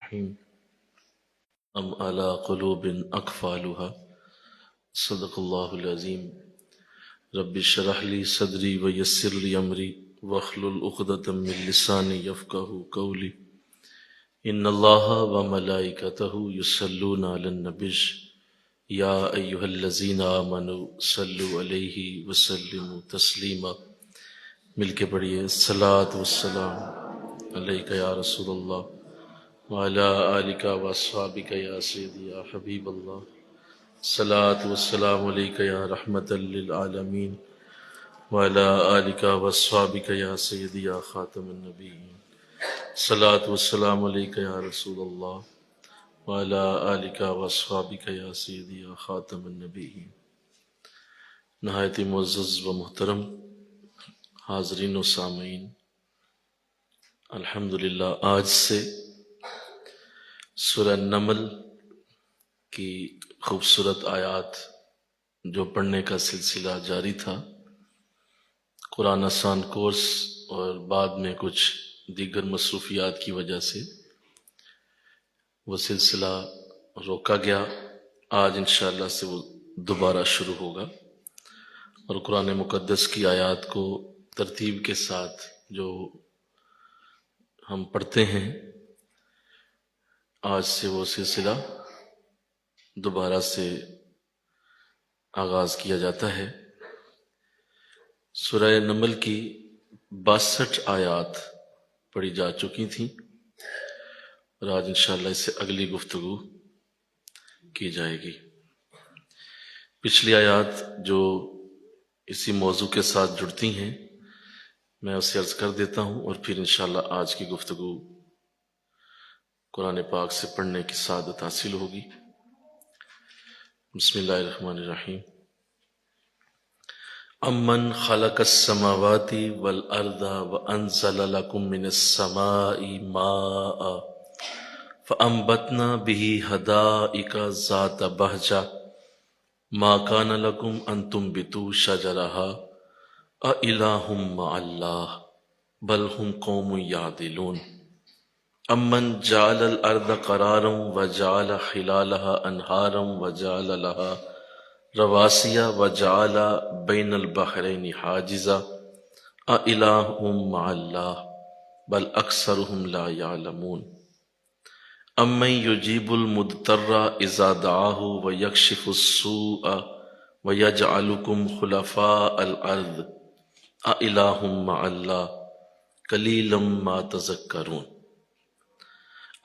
الرحیم ام علی قلوب اقفالها صدق اللہ العظیم رب اشرح لی صدری ویسر لی امری واحلل عقدۃ من لسانی یفقہوا قولی ان اللہ وملائکتہ یصلون علی النبی یا ایہا الذین آمنوا صلوا علیہ وسلموا تسلیما۔ مل کے پڑھیے الصلاۃ والسلام علیک یا رسول اللہ وعلی آلک واصحابک یا سیدی یا حبیب اللہ، الصلاۃ والسلام علیک یا رحمۃ للعالمین وعلی آلک واصحابک یا سیدی یا خاتم النبیین، الصلاۃ والسلام علیک یا رسول اللہ وعلی آلک واصحابک یا سیدی یا خاتم النبیین۔ نہایت معزز و محترم حاضرین و سامعین، الحمدللہ آج سے سورہ نمل کی خوبصورت آیات جو پڑھنے کا سلسلہ جاری تھا، قرآن آسان کورس اور بعد میں کچھ دیگر مصروفیات کی وجہ سے وہ سلسلہ روکا گیا۔ آج انشاءاللہ سے وہ دوبارہ شروع ہوگا اور قرآن مقدس کی آیات کو ترتیب کے ساتھ جو ہم پڑھتے ہیں، آج سے وہ سلسلہ دوبارہ سے آغاز کیا جاتا ہے۔ سورہ نمل کی 62 آیات پڑھی جا چکی تھیں اور آج انشاءاللہ اس سے اگلی گفتگو کی جائے گی۔ پچھلی آیات جو اسی موضوع کے ساتھ جڑتی ہیں میں اسے عرض کر دیتا ہوں اور پھر انشاءاللہ آج کی گفتگو قرآن پاک سے پڑھنے کی سعادت حاصل ہوگی۔ بسم اللہ الرحمن الرحیم۔ امن خلق السماوات والارض وانزل لكم من السماء ماء فانبتنا به حدائق ذات بهجة ما كان لكم ان تنبتوا شجرها أإله مع الله بل هم قوم يعدلون امن جعل الارض قرارا وجعل خلالها انہارا وجعل لها رواسیا وجعل بین البحرین حاجزا أإله مع الله بل اکثرهم لا يعلمون امن یجیب المضطر اذا دعاه ویکشف السوء ویجعلکم خلفاء الارض أإله مع الله قلیلا ما تذکرون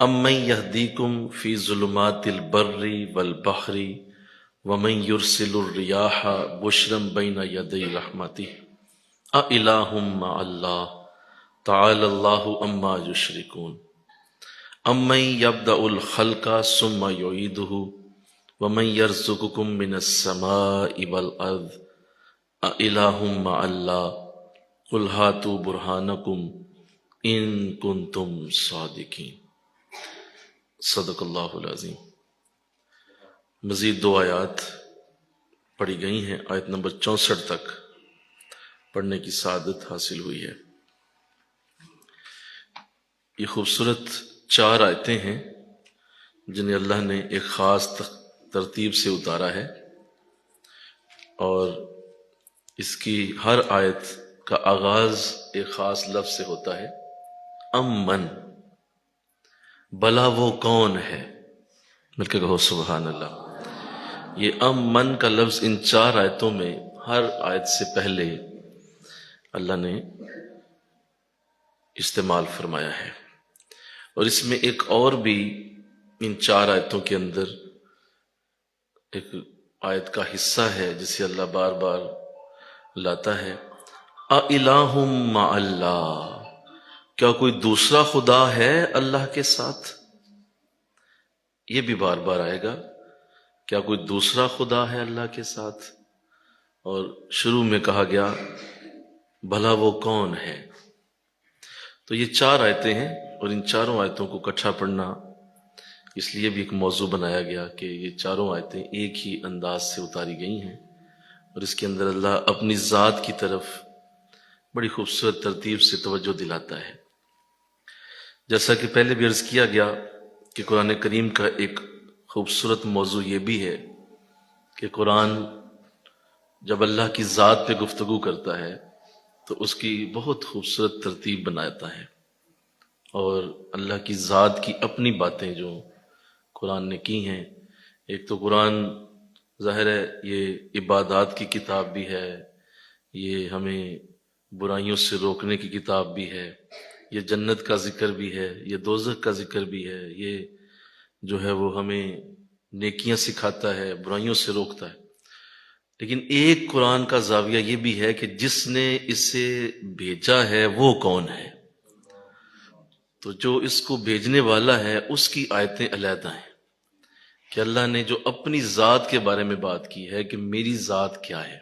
امن یہدیکم فی ظلمات البر والبحر ومن یرسل الریاح بشرا بین یدی رحمتہ أإله مع الله تعالی اللہ عما یشرکون امن یبدأ الخلق ثم یعیدہ ومن یرزقکم من السماء والارض أإله مع الله قل ہاتوا برہانکم ان کنتم صادقین۔ صدق اللہ العظیم۔ مزید 2 آیات پڑھی گئی ہیں، آیت نمبر 64 تک پڑھنے کی سعادت حاصل ہوئی ہے۔ یہ خوبصورت 4 آیتیں ہیں جنہیں اللہ نے ایک خاص ترتیب سے اتارا ہے، اور اس کی ہر آیت کا آغاز ایک خاص لفظ سے ہوتا ہے، امن، بھلا وہ کون ہے؟ مل کے کہو سبحان اللہ۔ یہ امن کا لفظ ان 4 آیتوں میں ہر آیت سے پہلے اللہ نے استعمال فرمایا ہے، اور اس میں ایک اور بھی ان 4 آیتوں کے اندر ایک آیت کا حصہ ہے جسے اللہ بار بار لاتا ہے، أإله مع اللہ، کیا کوئی دوسرا خدا ہے اللہ کے ساتھ؟ یہ بھی بار بار آئے گا، کیا کوئی دوسرا خدا ہے اللہ کے ساتھ؟ اور شروع میں کہا گیا بھلا وہ کون ہے؟ تو یہ 4 آیتیں ہیں، اور ان 4 آیتوں کو اکٹھا پڑھنا اس لیے بھی ایک موضوع بنایا گیا کہ یہ 4 آیتیں ایک ہی انداز سے اتاری گئی ہیں، اور اس کے اندر اللہ اپنی ذات کی طرف بڑی خوبصورت ترتیب سے توجہ دلاتا ہے۔ جیسا کہ پہلے بھی عرض کیا گیا کہ قرآن کریم کا ایک خوبصورت موضوع یہ بھی ہے کہ قرآن جب اللہ کی ذات پہ گفتگو کرتا ہے تو اس کی بہت خوبصورت ترتیب بناتا ہے، اور اللہ کی ذات کی اپنی باتیں جو قرآن نے کی ہیں، ایک تو قرآن ظاہر ہے یہ عبادات کی کتاب بھی ہے، یہ ہمیں برائیوں سے روکنے کی کتاب بھی ہے، یہ جنت کا ذکر بھی ہے، یہ دوزخ کا ذکر بھی ہے، یہ جو ہے وہ ہمیں نیکیاں سکھاتا ہے، برائیوں سے روکتا ہے۔ لیکن ایک قرآن کا زاویہ یہ بھی ہے کہ جس نے اسے بھیجا ہے وہ کون ہے، تو جو اس کو بھیجنے والا ہے اس کی آیتیں علیحدہ ہیں، کہ اللہ نے جو اپنی ذات کے بارے میں بات کی ہے کہ میری ذات کیا ہے،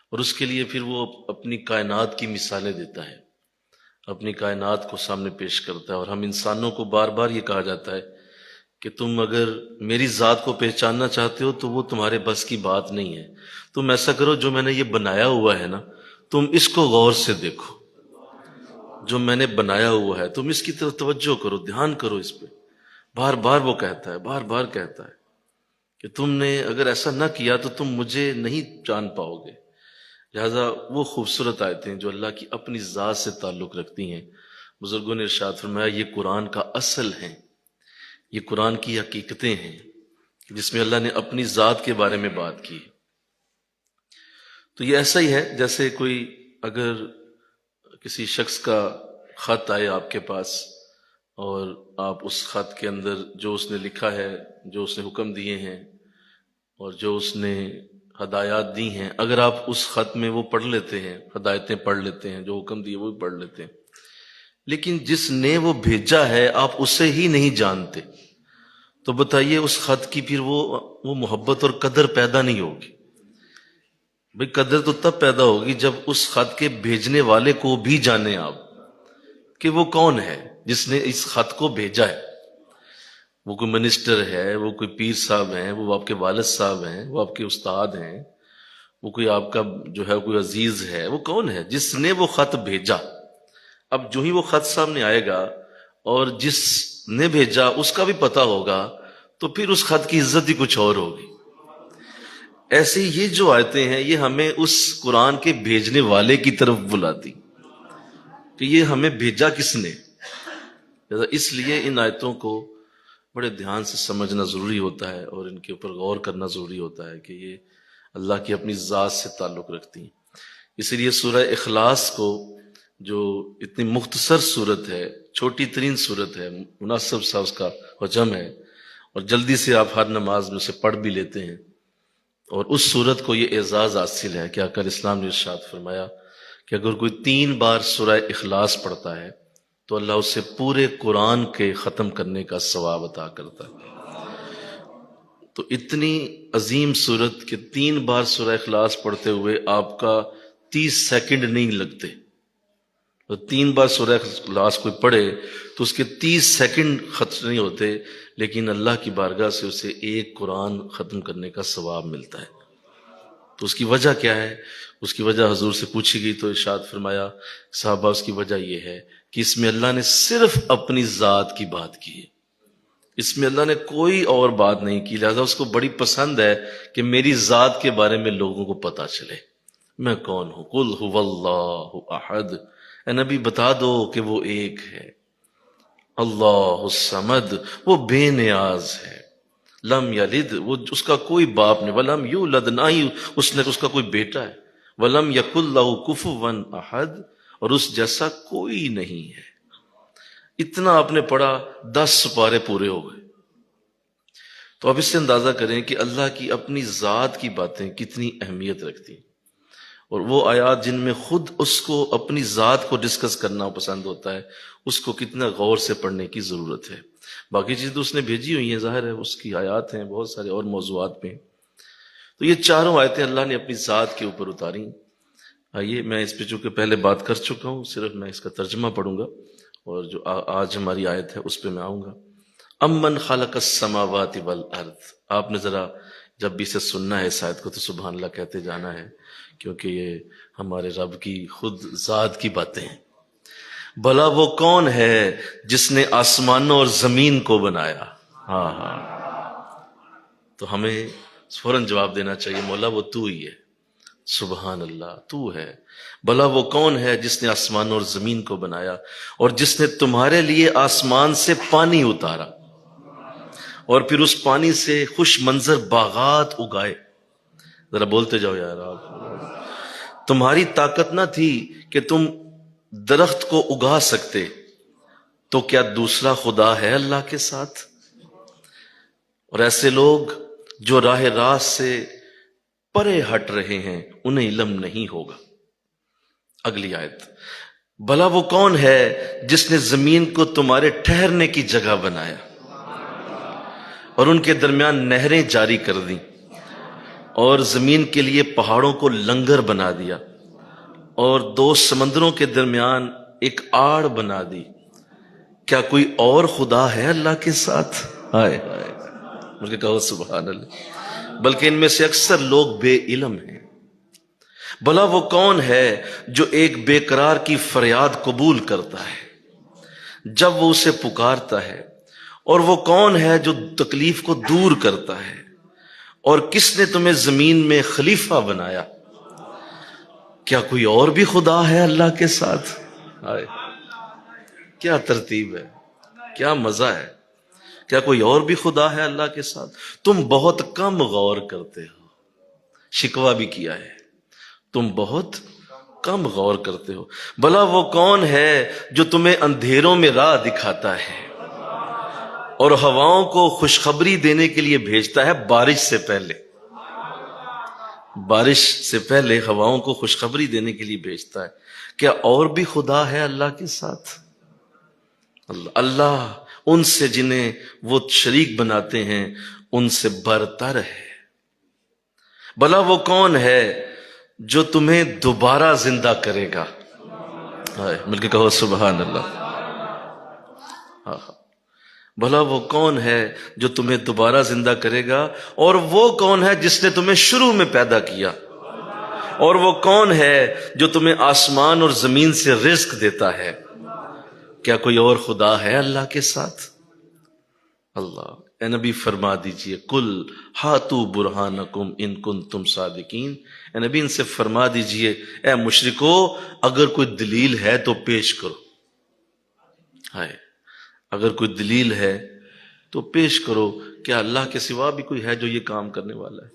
اور اس کے لیے پھر وہ اپنی کائنات کی مثالیں دیتا ہے، اپنی کائنات کو سامنے پیش کرتا ہے۔ اور ہم انسانوں کو بار بار یہ کہا جاتا ہے کہ تم اگر میری ذات کو پہچاننا چاہتے ہو تو وہ تمہارے بس کی بات نہیں ہے، تم ایسا کرو جو میں نے یہ بنایا ہوا ہے نا، تم اس کو غور سے دیکھو، جو میں نے بنایا ہوا ہے تم اس کی طرف توجہ کرو، دھیان کرو اس پہ۔ بار بار وہ کہتا ہے، بار بار کہتا ہے کہ تم نے اگر ایسا نہ کیا تو تم مجھے نہیں جان پاؤ گے۔ لہذا وہ خوبصورت آیتیں جو اللہ کی اپنی ذات سے تعلق رکھتی ہیں، بزرگوں نے ارشاد فرمایا یہ قرآن کا اصل ہے، یہ قرآن کی حقیقتیں ہیں جس میں اللہ نے اپنی ذات کے بارے میں بات کی۔ تو یہ ایسا ہی ہے جیسے کوئی اگر کسی شخص کا خط آئے آپ کے پاس، اور آپ اس خط کے اندر جو اس نے لکھا ہے، جو اس نے حکم دیے ہیں اور جو اس نے ہدایات دی ہیں، اگر آپ اس خط میں وہ پڑھ لیتے ہیں، ہدایتیں پڑھ لیتے ہیں، جو حکم دیے وہ بھی پڑھ لیتے ہیں، لیکن جس نے وہ بھیجا ہے آپ اسے ہی نہیں جانتے، تو بتائیے اس خط کی پھر وہ محبت اور قدر پیدا نہیں ہوگی۔ بھئی قدر تو تب پیدا ہوگی جب اس خط کے بھیجنے والے کو بھی جانیں آپ کہ وہ کون ہے جس نے اس خط کو بھیجا ہے۔ وہ کوئی منسٹر ہے، وہ کوئی پیر صاحب ہیں، وہ آپ کے والد صاحب ہیں، وہ آپ کے استاد ہیں، وہ کوئی آپ کا جو ہے کوئی عزیز ہے، وہ کون ہے جس نے وہ خط بھیجا۔ اب جو ہی وہ خط سامنے آئے گا اور جس نے بھیجا اس کا بھی پتہ ہوگا تو پھر اس خط کی عزت ہی کچھ اور ہوگی۔ ایسے یہ جو آیتیں ہیں یہ ہمیں اس قرآن کے بھیجنے والے کی طرف بلاتی کہ یہ ہمیں بھیجا کس نے۔ اس لیے ان آیتوں کو بڑے دھیان سے سمجھنا ضروری ہوتا ہے اور ان کے اوپر غور کرنا ضروری ہوتا ہے کہ یہ اللہ کی اپنی ذات سے تعلق رکھتی ہیں۔ اسی لیے سورہ اخلاص کو جو اتنی مختصر صورت ہے، چھوٹی ترین صورت ہے، مناسب سا اس کا حجم ہے، اور جلدی سے آپ ہر نماز میں اسے پڑھ بھی لیتے ہیں، اور اس صورت کو یہ اعزاز حاصل ہے کہ آقا اسلام نے ارشاد فرمایا کہ اگر کوئی 3 بار سورہ اخلاص پڑھتا ہے تو اللہ اسے پورے قرآن کے ختم کرنے کا ثواب عطا کرتا ہے۔ تو اتنی عظیم صورت کہ 3 بار سورہ اخلاص پڑھتے ہوئے آپ کا 30 سیکنڈ نہیں لگتے۔ تو 3 بار سورہ اخلاص کوئی پڑھے تو اس کے 30 سیکنڈ ختم نہیں ہوتے، لیکن اللہ کی بارگاہ سے اسے ایک قرآن ختم کرنے کا ثواب ملتا ہے۔ تو اس کی وجہ کیا ہے؟ اس کی وجہ حضور سے پوچھی گئی تو ارشاد فرمایا صحابہ اس کی وجہ یہ ہے کہ اس میں اللہ نے صرف اپنی ذات کی بات کی ہے، اس میں اللہ نے کوئی اور بات نہیں کی، لہذا اس کو بڑی پسند ہے کہ میری ذات کے بارے میں لوگوں کو پتا چلے میں کون ہوں۔ قل هو اللہ احد، اے نبی بتا دو کہ وہ ایک ہے، اللہ الصمد، وہ بے نیاز ہے، لم یلد، وہ اس کا کوئی باپ نہیں، ولم یولد، نہ ہی اس کا کوئی بیٹا ہے، ولم یکن لہ کفوا احد، اور اس جیسا کوئی نہیں ہے۔ اتنا آپ نے پڑھا 10 سپارے پورے ہو گئے۔ تو اب اس سے اندازہ کریں کہ اللہ کی اپنی ذات کی باتیں کتنی اہمیت رکھتی ہیں، اور وہ آیات جن میں خود اس کو اپنی ذات کو ڈسکس کرنا پسند ہوتا ہے اس کو کتنا غور سے پڑھنے کی ضرورت ہے۔ باقی چیزیں تو اس نے بھیجی ہوئی ہیں، ظاہر ہے اس کی آیات ہیں، بہت سارے اور موضوعات پہ ہیں۔ تو یہ 4 آیتیں اللہ نے اپنی ذات کے اوپر اتاری۔ آئیے میں اس پہ چونکہ پہلے بات کر چکا ہوں، صرف میں اس کا ترجمہ پڑھوں گا، اور جو آج ہماری آیت ہے اس پہ میں آؤں گا۔ امن خلق السماوات والارض، آپ نے ذرا جب بھی اسے سننا ہے اس آیت کو تو سبحان اللہ کہتے جانا ہے، کیونکہ یہ ہمارے رب کی خود ذات کی باتیں ہیں۔ بھلا وہ کون ہے جس نے آسمانوں اور زمین کو بنایا؟ ہاں ہاں، تو ہمیں فوراً جواب دینا چاہیے مولا وہ تو ہی ہے، سبحان اللہ تو ہے۔ بھلا وہ کون ہے جس نے آسمان اور زمین کو بنایا اور جس نے تمہارے لیے آسمان سے پانی اتارا اور پھر اس پانی سے خوش منظر باغات اگائے۔ ذرا بولتے جاؤ یار آپ، تمہاری طاقت نہ تھی کہ تم درخت کو اگا سکتے تو کیا دوسرا خدا ہے اللہ کے ساتھ؟ اور ایسے لوگ جو راہ راست سے پرے ہٹ رہے ہیں انہیں علم نہیں ہوگا۔ اگلی آیت، بھلا وہ کون ہے جس نے زمین کو تمہارے ٹھہرنے کی جگہ بنایا اور ان کے درمیان نہریں جاری کر دیں اور زمین کے لیے پہاڑوں کو لنگر بنا دیا اور دو سمندروں کے درمیان ایک آڑ بنا دی؟ کیا کوئی اور خدا ہے اللہ کے ساتھ؟ ہائے ہائے، مجھے کہو سبحان اللہ۔ بلکہ ان میں سے اکثر لوگ بے علم ہیں۔ بھلا وہ کون ہے جو ایک بے قرار کی فریاد قبول کرتا ہے جب وہ اسے پکارتا ہے، اور وہ کون ہے جو تکلیف کو دور کرتا ہے؟ اور کس نے تمہیں زمین میں خلیفہ بنایا؟ کیا کوئی اور بھی خدا ہے اللہ کے ساتھ؟ ہائے، کیا ترتیب ہے، کیا مزہ ہے۔ کیا کوئی اور بھی خدا ہے اللہ کے ساتھ؟ تم بہت کم غور کرتے ہو، شکوہ بھی کیا ہے، تم بہت کم غور کرتے ہو۔ بھلا وہ کون ہے جو تمہیں اندھیروں میں راہ دکھاتا ہے اور ہواؤں کو خوشخبری دینے کے لیے بھیجتا ہے بارش سے پہلے؟ بارش سے پہلے ہواؤں کو خوشخبری دینے کے لیے بھیجتا ہے۔ کیا اور بھی خدا ہے اللہ کے ساتھ؟ اللہ ان سے جنہیں وہ شریک بناتے ہیں ان سے برتر ہے۔ بھلا وہ کون ہے جو تمہیں دوبارہ زندہ کرے گا؟ مل کے کہو سبحان اللہ۔ بھلا وہ کون ہے جو تمہیں دوبارہ زندہ کرے گا؟ اور وہ کون ہے جس نے تمہیں شروع میں پیدا کیا؟ اور وہ کون ہے جو تمہیں آسمان اور زمین سے رزق دیتا ہے؟ کیا کوئی اور خدا ہے اللہ کے ساتھ؟ اللہ، اے نبی فرما دیجئے، کل ہاتو برہانکم ان کنتم صادقین۔ اے نبی ان سے فرما دیجئے، اے مشرکو اگر کوئی دلیل ہے تو پیش کرو۔ ہائے، اگر کوئی دلیل ہے تو پیش کرو، کیا اللہ کے سوا بھی کوئی ہے جو یہ کام کرنے والا ہے؟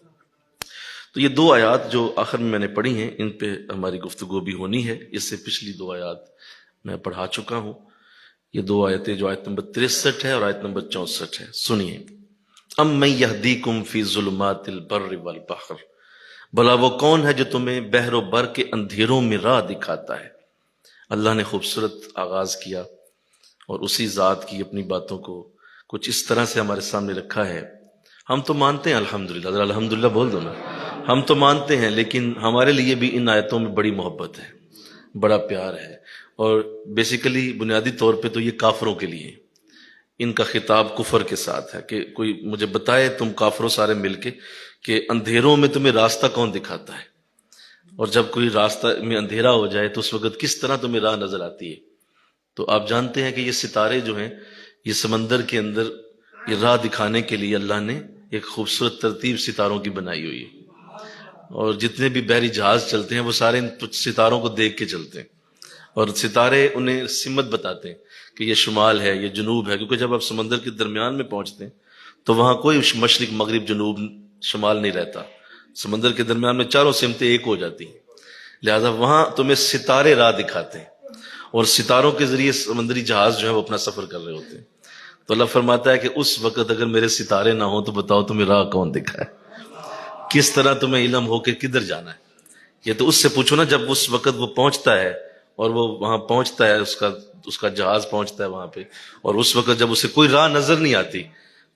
تو یہ دو آیات جو آخر میں نے پڑھی ہیں ان پہ ہماری گفتگو بھی ہونی ہے۔ اس سے پچھلی دو آیات میں پڑھا چکا ہوں۔ یہ دو آیتیں جو آیت نمبر 63 ہے اور آیت نمبر 64 ہے، سنیے۔ امن یہدیکم فی ظلمات البر والبحر، بھلا وہ کون ہے جو تمہیں بحر و بر کے اندھیروں میں راہ دکھاتا ہے؟ اللہ نے خوبصورت آغاز کیا اور اسی ذات کی اپنی باتوں کو کچھ اس طرح سے ہمارے سامنے رکھا ہے۔ ہم تو مانتے ہیں الحمدللہ، ذرا الحمدللہ بول دو نا۔ ہم تو مانتے ہیں لیکن ہمارے لیے بھی ان آیتوں میں بڑی محبت ہے، بڑا پیار ہے، اور بیسیکلی بنیادی طور پہ تو یہ کافروں کے لیے، ان کا خطاب کفر کے ساتھ ہے کہ کوئی مجھے بتائے تم کافروں سارے مل کے کہ اندھیروں میں تمہیں راستہ کون دکھاتا ہے، اور جب کوئی راستہ میں اندھیرا ہو جائے تو اس وقت کس طرح تمہیں راہ نظر آتی ہے؟ تو آپ جانتے ہیں کہ یہ ستارے جو ہیں یہ سمندر کے اندر یہ راہ دکھانے کے لیے اللہ نے ایک خوبصورت ترتیب ستاروں کی بنائی ہوئی ہے، اور جتنے بھی بحری جہاز چلتے ہیں وہ سارے ان ستاروں کو دیکھ کے چلتے ہیں، اور ستارے انہیں سمت بتاتے ہیں کہ یہ شمال ہے، یہ جنوب ہے، کیونکہ جب آپ سمندر کے درمیان میں پہنچتے ہیں تو وہاں کوئی مشرق مغرب جنوب شمال نہیں رہتا، سمندر کے درمیان میں چاروں سمتیں ایک ہو جاتی ہیں، لہذا وہاں تمہیں ستارے راہ دکھاتے ہیں، اور ستاروں کے ذریعے سمندری جہاز جو ہے وہ اپنا سفر کر رہے ہوتے ہیں۔ تو اللہ فرماتا ہے کہ اس وقت اگر میرے ستارے نہ ہوں تو بتاؤ تمہیں راہ کون دکھائے، کس طرح تمہیں علم ہو کہ کدھر جانا ہے؟ یہ تو اس سے پوچھو نا، جب اس وقت وہ پہنچتا ہے اور وہ وہاں پہنچتا ہے، اس کا جہاز پہنچتا ہے وہاں پہ، اور اس وقت جب اسے کوئی راہ نظر نہیں آتی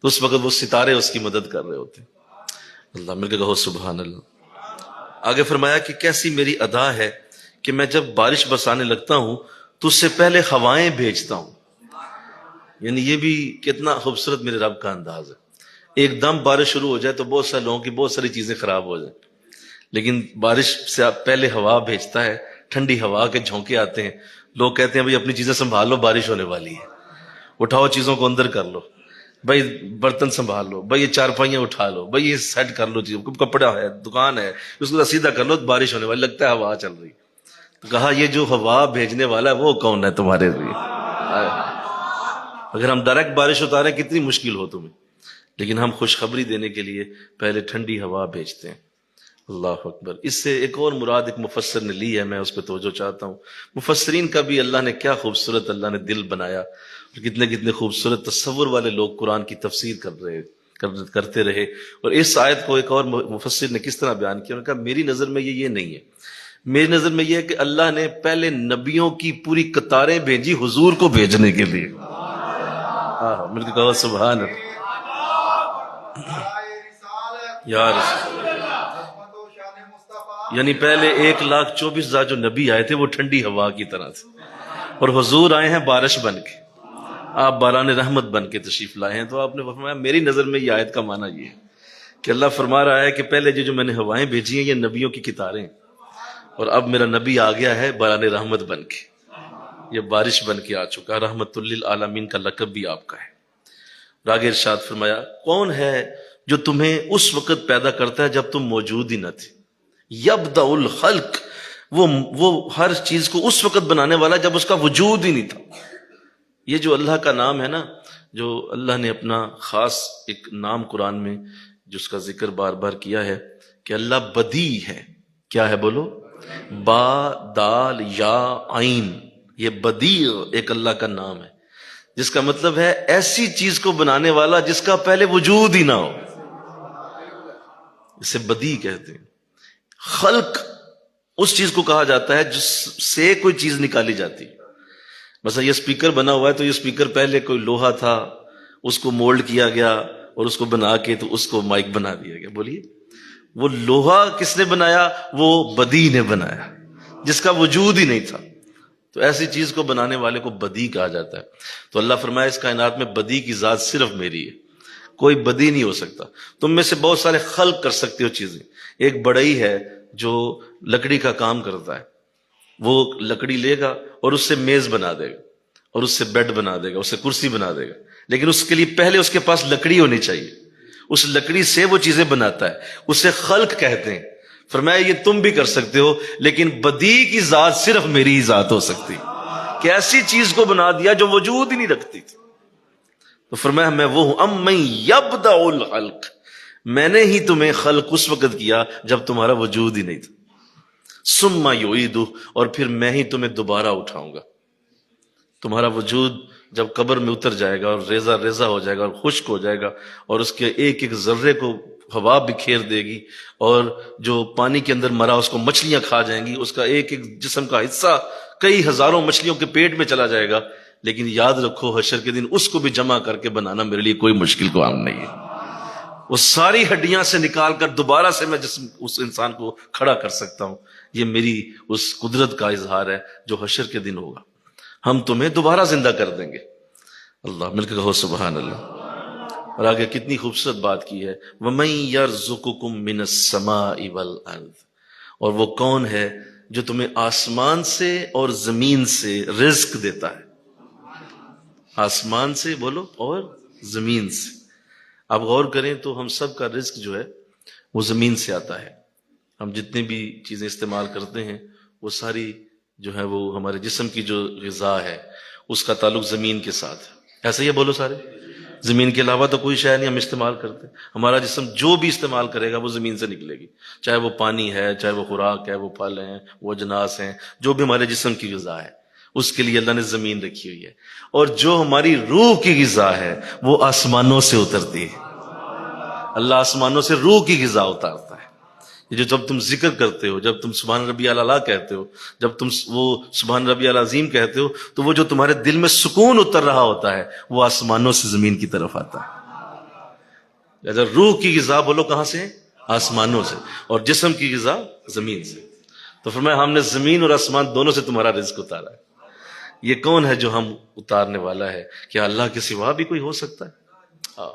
تو اس وقت وہ ستارے اس کی مدد کر رہے ہوتے ہیں۔ اللہ، مل کے کہو سبحان اللہ۔ آگے فرمایا کہ کیسی میری ادا ہے کہ میں جب بارش برسانے لگتا ہوں تو اس سے پہلے ہوائیں بھیجتا ہوں۔ یعنی یہ بھی کتنا خوبصورت میرے رب کا انداز ہے، ایک دم بارش شروع ہو جائے تو بہت سارے لوگوں کی بہت ساری چیزیں خراب ہو جائیں، لیکن بارش سے پہلے ہوا بھیجتا ہے، ٹھنڈی ہوا کے جھونکے آتے ہیں لوگ کہتے ہیں بھائی اپنی چیزیں سنبھال لو، بارش ہونے والی ہے، اٹھاؤ چیزوں کو اندر کر لو، بھائی برتن سنبھال لو، بھائی یہ چارپائیاں اٹھا لو، بھئی یہ سیٹ کر لو، چیزوں کپڑا ہے، دکان ہے، اس کو سیدھا کر لو، بارش ہونے والی، لگتا ہے ہوا چل رہی. تو کہا یہ جو ہوا بھیجنے والا ہے وہ کون ہے تمہارے لیے؟ اگر ہم ڈائریکٹ بارش اتاریں کتنی مشکل ہو تمہیں، لیکن ہم خوشخبری دینے کے لیے پہلے ٹھنڈی ہوا بھیجتے ہیں. اللہ اکبر. اس سے ایک اور مراد ایک مفسر نے لی ہے، میں اس پہ توجہ چاہتا ہوں. مفسرین کا بھی اللہ نے کیا خوبصورت اللہ نے دل بنایا، اور کتنے کتنے خوبصورت تصور والے لوگ قرآن کی تفسیر کرتے رہے. اور اس آیت کو ایک اور مفسر نے کس طرح بیان کیا، انہوں نے کہا میری نظر میں یہ نہیں ہے، میری نظر میں یہ ہے کہ اللہ نے پہلے نبیوں کی پوری قطاریں بھیجی حضور کو بھیجنے کے لیے. مل کے کہو سبحان اللہ. یا رسول، یعنی پہلے 1,24,000 جو نبی آئے تھے وہ ٹھنڈی ہوا کی طرح تھے، اور حضور آئے ہیں بارش بن کے، آپ باران رحمت بن کے تشریف لائے ہیں. تو آپ نے فرمایا میری نظر میں یہ آیت کا معنی یہ ہے کہ اللہ فرما رہا ہے کہ پہلے جو میں نے ہوائیں بھیجی ہیں یہ نبیوں کی قطاریں، اور اب میرا نبی آ گیا ہے باران رحمت بن کے، یہ بارش بن کے آ چکا. رحمت للعالمین کا لقب بھی آپ کا ہے. آگے ارشاد فرمایا کون ہے جو تمہیں اس وقت پیدا کرتا ہے جب تم موجود ہی نہ تھے. یبدأ الخلق، وہ ہر چیز کو اس وقت بنانے والا جب اس کا وجود ہی نہیں تھا. یہ جو اللہ کا نام ہے نا، جو اللہ نے اپنا خاص ایک نام قرآن میں جس کا ذکر بار بار کیا ہے کہ اللہ بدیع ہے. کیا ہے بولو؟ با دال یا عین، یہ بدیع ایک اللہ کا نام ہے جس کا مطلب ہے ایسی چیز کو بنانے والا جس کا پہلے وجود ہی نہ ہو، اسے بدیع کہتے ہیں. خلق اس چیز کو کہا جاتا ہے جس سے کوئی چیز نکالی جاتی. مثلا یہ سپیکر بنا ہوا ہے تو یہ سپیکر پہلے کوئی لوہا تھا، اس کو مولڈ کیا گیا اور اس کو بنا کے تو اس کو مائک بنا دیا گیا. بولیے وہ لوہا کس نے بنایا؟ وہ بدیع نے بنایا جس کا وجود ہی نہیں تھا. تو ایسی چیز کو بنانے والے کو بدیع کہا جاتا ہے. تو اللہ فرمایا اس کائنات میں بدیع کی ذات صرف میری ہے، کوئی بدیع نہیں ہو سکتا. تم میں سے بہت سارے خلق کر سکتے ہو چیزیں. ایک بڑئی ہے جو لکڑی کا کام کرتا ہے، وہ لکڑی لے گا اور اس سے میز بنا دے گا، اور اس سے بیڈ بنا دے گا، اس سے کرسی بنا دے گا، لیکن اس کے لیے پہلے اس کے پاس لکڑی ہونی چاہیے. اس لکڑی سے وہ چیزیں بناتا ہے، اسے خلق کہتے ہیں. فرمایا یہ تم بھی کر سکتے ہو، لیکن بدیع کی ذات صرف میری ذات ہو سکتی کہ ایسی چیز کو بنا دیا جو وجود ہی نہیں رکھتی تھی. تو فرمایا میں وہ ہوں، ام من یبدأ الخلق، میں نے ہی تمہیں خلق اس وقت کیا جب تمہارا وجود ہی نہیں تھا. ثم یعیدہ، اور پھر میں ہی تمہیں دوبارہ اٹھاؤں گا. تمہارا وجود جب قبر میں اتر جائے گا اور ریزہ ریزہ ہو جائے گا اور خشک ہو جائے گا، اور اس کے ایک ایک ذرے کو ہوا بکھیر دے گی، اور جو پانی کے اندر مرا اس کو مچھلیاں کھا جائیں گی، اس کا ایک ایک جسم کا حصہ کئی ہزاروں مچھلیوں کے پیٹ میں چلا جائے گا. لیکن یاد رکھو حشر کے دن اس کو بھی جمع کر کے بنانا میرے لیے کوئی مشکل کام نہیں ہے. وہ ساری ہڈیاں سے نکال کر دوبارہ سے میں جسم اس انسان کو کھڑا کر سکتا ہوں. یہ میری اس قدرت کا اظہار ہے جو حشر کے دن ہوگا. ہم تمہیں دوبارہ زندہ کر دیں گے. اللہ مل کے کہو سبحان اللہ. اور آگے کتنی خوبصورت بات کی ہے، وَمَن يَرْزُقُكُم مِّنَ السَّمَاءِ وَالْأَرْضِ، اور وہ کون ہے جو تمہیں آسمان سے اور زمین سے رزق دیتا ہے. آسمان سے بولو اور زمین سے. آپ غور کریں تو ہم سب کا رزق جو ہے وہ زمین سے آتا ہے. ہم جتنی بھی چیزیں استعمال کرتے ہیں وہ ساری جو ہے وہ ہمارے جسم کی جو غذا ہے اس کا تعلق زمین کے ساتھ ہے. ایسا ہی ہے بولو سارے. زمین کے علاوہ تو کوئی شے نہیں ہم استعمال کرتے. ہمارا جسم جو بھی استعمال کرے گا وہ زمین سے نکلے گی، چاہے وہ پانی ہے، چاہے وہ خوراک ہے، وہ پھل ہیں، وہ اجناس ہیں، جو بھی ہمارے جسم کی غذا ہے اس کے لیے اللہ نے زمین رکھی ہوئی ہے. اور جو ہماری روح کی غذا ہے وہ آسمانوں سے اترتی ہے. اللہ آسمانوں سے روح کی غذا اتارتا ہے. یہ جو جب تم ذکر کرتے ہو، جب تم سبحان ربی الاعلیٰ کہتے ہو، جب تم وہ سبحان ربی العظیم کہتے ہو، تو وہ جو تمہارے دل میں سکون اتر رہا ہوتا ہے وہ آسمانوں سے زمین کی طرف آتا ہے. اگر روح کی غذا بولو کہاں سے؟ آسمانوں سے. اور جسم کی غذا زمین سے. تو فرمایا ہم نے زمین اور آسمان دونوں سے تمہارا رزق اتارا ہے. یہ کون ہے جو ہم اتارنے والا ہے؟ کیا اللہ کے سوا بھی کوئی ہو سکتا ہے؟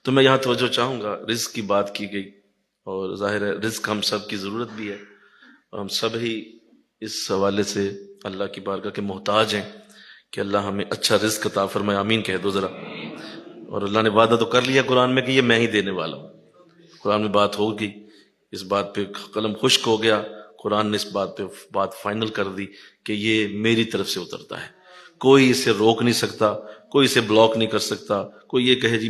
تو میں یہاں توجہ چاہوں گا، رزق کی بات کی گئی، اور ظاہر ہے رزق ہم سب کی ضرورت بھی ہے، اور ہم سب ہی اس حوالے سے اللہ کی بارگاہ کے محتاج ہیں کہ اللہ ہمیں اچھا رزق عطا فرمائے، آمین کہہ دو ذرا۔ اور اللہ نے وعدہ تو کر لیا قرآن میں کہ یہ میں ہی دینے والا ہوں، قرآن میں بات ہوگی، اس بات پہ قلم خشک ہو گیا، قرآن نے اس بات پہ بات فائنل کر دی کہ یہ میری طرف سے اترتا ہے، کوئی اسے روک نہیں سکتا، کوئی اسے بلاک نہیں کر سکتا، کوئی یہ کہے جی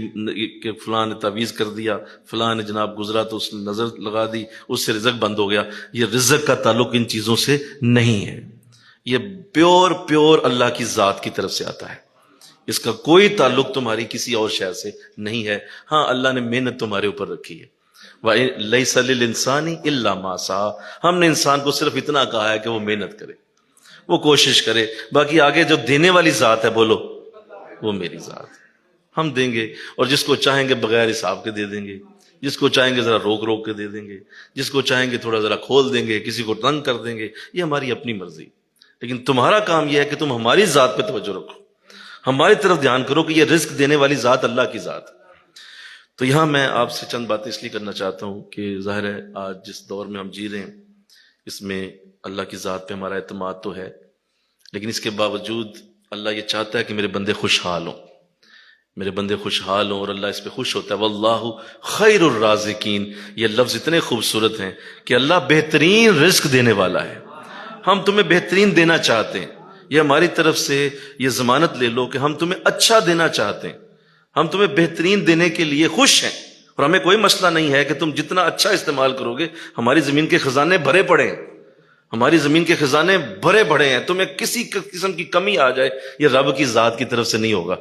کہ فلاں نے تعویذ کر دیا، فلاں نے جناب گزرا تو اس نے نظر لگا دی، اس سے رزق بند ہو گیا۔ یہ رزق کا تعلق ان چیزوں سے نہیں ہے، یہ پیور اللہ کی ذات کی طرف سے آتا ہے، اس کا کوئی تعلق تمہاری کسی اور شے سے نہیں ہے۔ ہاں اللہ نے محنت تمہارے اوپر رکھی ہے، وَلَيْسَ لِلْإِنسَانِ إِلَّا مَا سَعَىٰ، ہم نے انسان کو صرف اتنا کہا ہے کہ وہ محنت کرے، وہ کوشش کرے، باقی آگے جو دینے والی ذات ہے بولو وہ میری ذات ہے، ہم دیں گے، اور جس کو چاہیں گے بغیر حساب کے دے دیں گے، جس کو چاہیں گے ذرا روک روک کے دے دیں گے، جس کو چاہیں گے تھوڑا ذرا کھول دیں گے، کسی کو تنگ کر دیں گے، یہ ہماری اپنی مرضی۔ لیکن تمہارا کام یہ ہے کہ تم ہماری ذات پہ توجہ رکھو، ہماری طرف دھیان کرو کہ یہ رزق دینے والی ذات اللہ کی ذات ہے۔ تو یہاں میں آپ سے چند باتیں اس لیے کرنا چاہتا ہوں کہ ظاہر ہے آج جس دور میں ہم جی رہے ہیں اس میں اللہ کی ذات پہ ہمارا اعتماد تو ہے، لیکن اس کے باوجود اللہ یہ چاہتا ہے کہ میرے بندے خوشحال ہوں، میرے بندے خوشحال ہوں، اور اللہ اس پہ خوش ہوتا ہے۔ واللہ خیر الرازقین، یہ لفظ اتنے خوبصورت ہیں کہ اللہ بہترین رزق دینے والا ہے، ہم تمہیں بہترین دینا چاہتے ہیں، یہ ہماری طرف سے یہ ضمانت لے لو کہ ہم تمہیں اچھا دینا چاہتے ہیں، ہم تمہیں بہترین دینے کے لیے خوش ہیں، اور ہمیں کوئی مسئلہ نہیں ہے کہ تم جتنا اچھا استعمال کرو گے، ہماری زمین کے خزانے بھرے پڑے ہیں، ہماری زمین کے خزانے بھرے پڑے ہیں، تمہیں کسی قسم کی کمی آ جائے یہ رب کی ذات کی طرف سے نہیں ہوگا،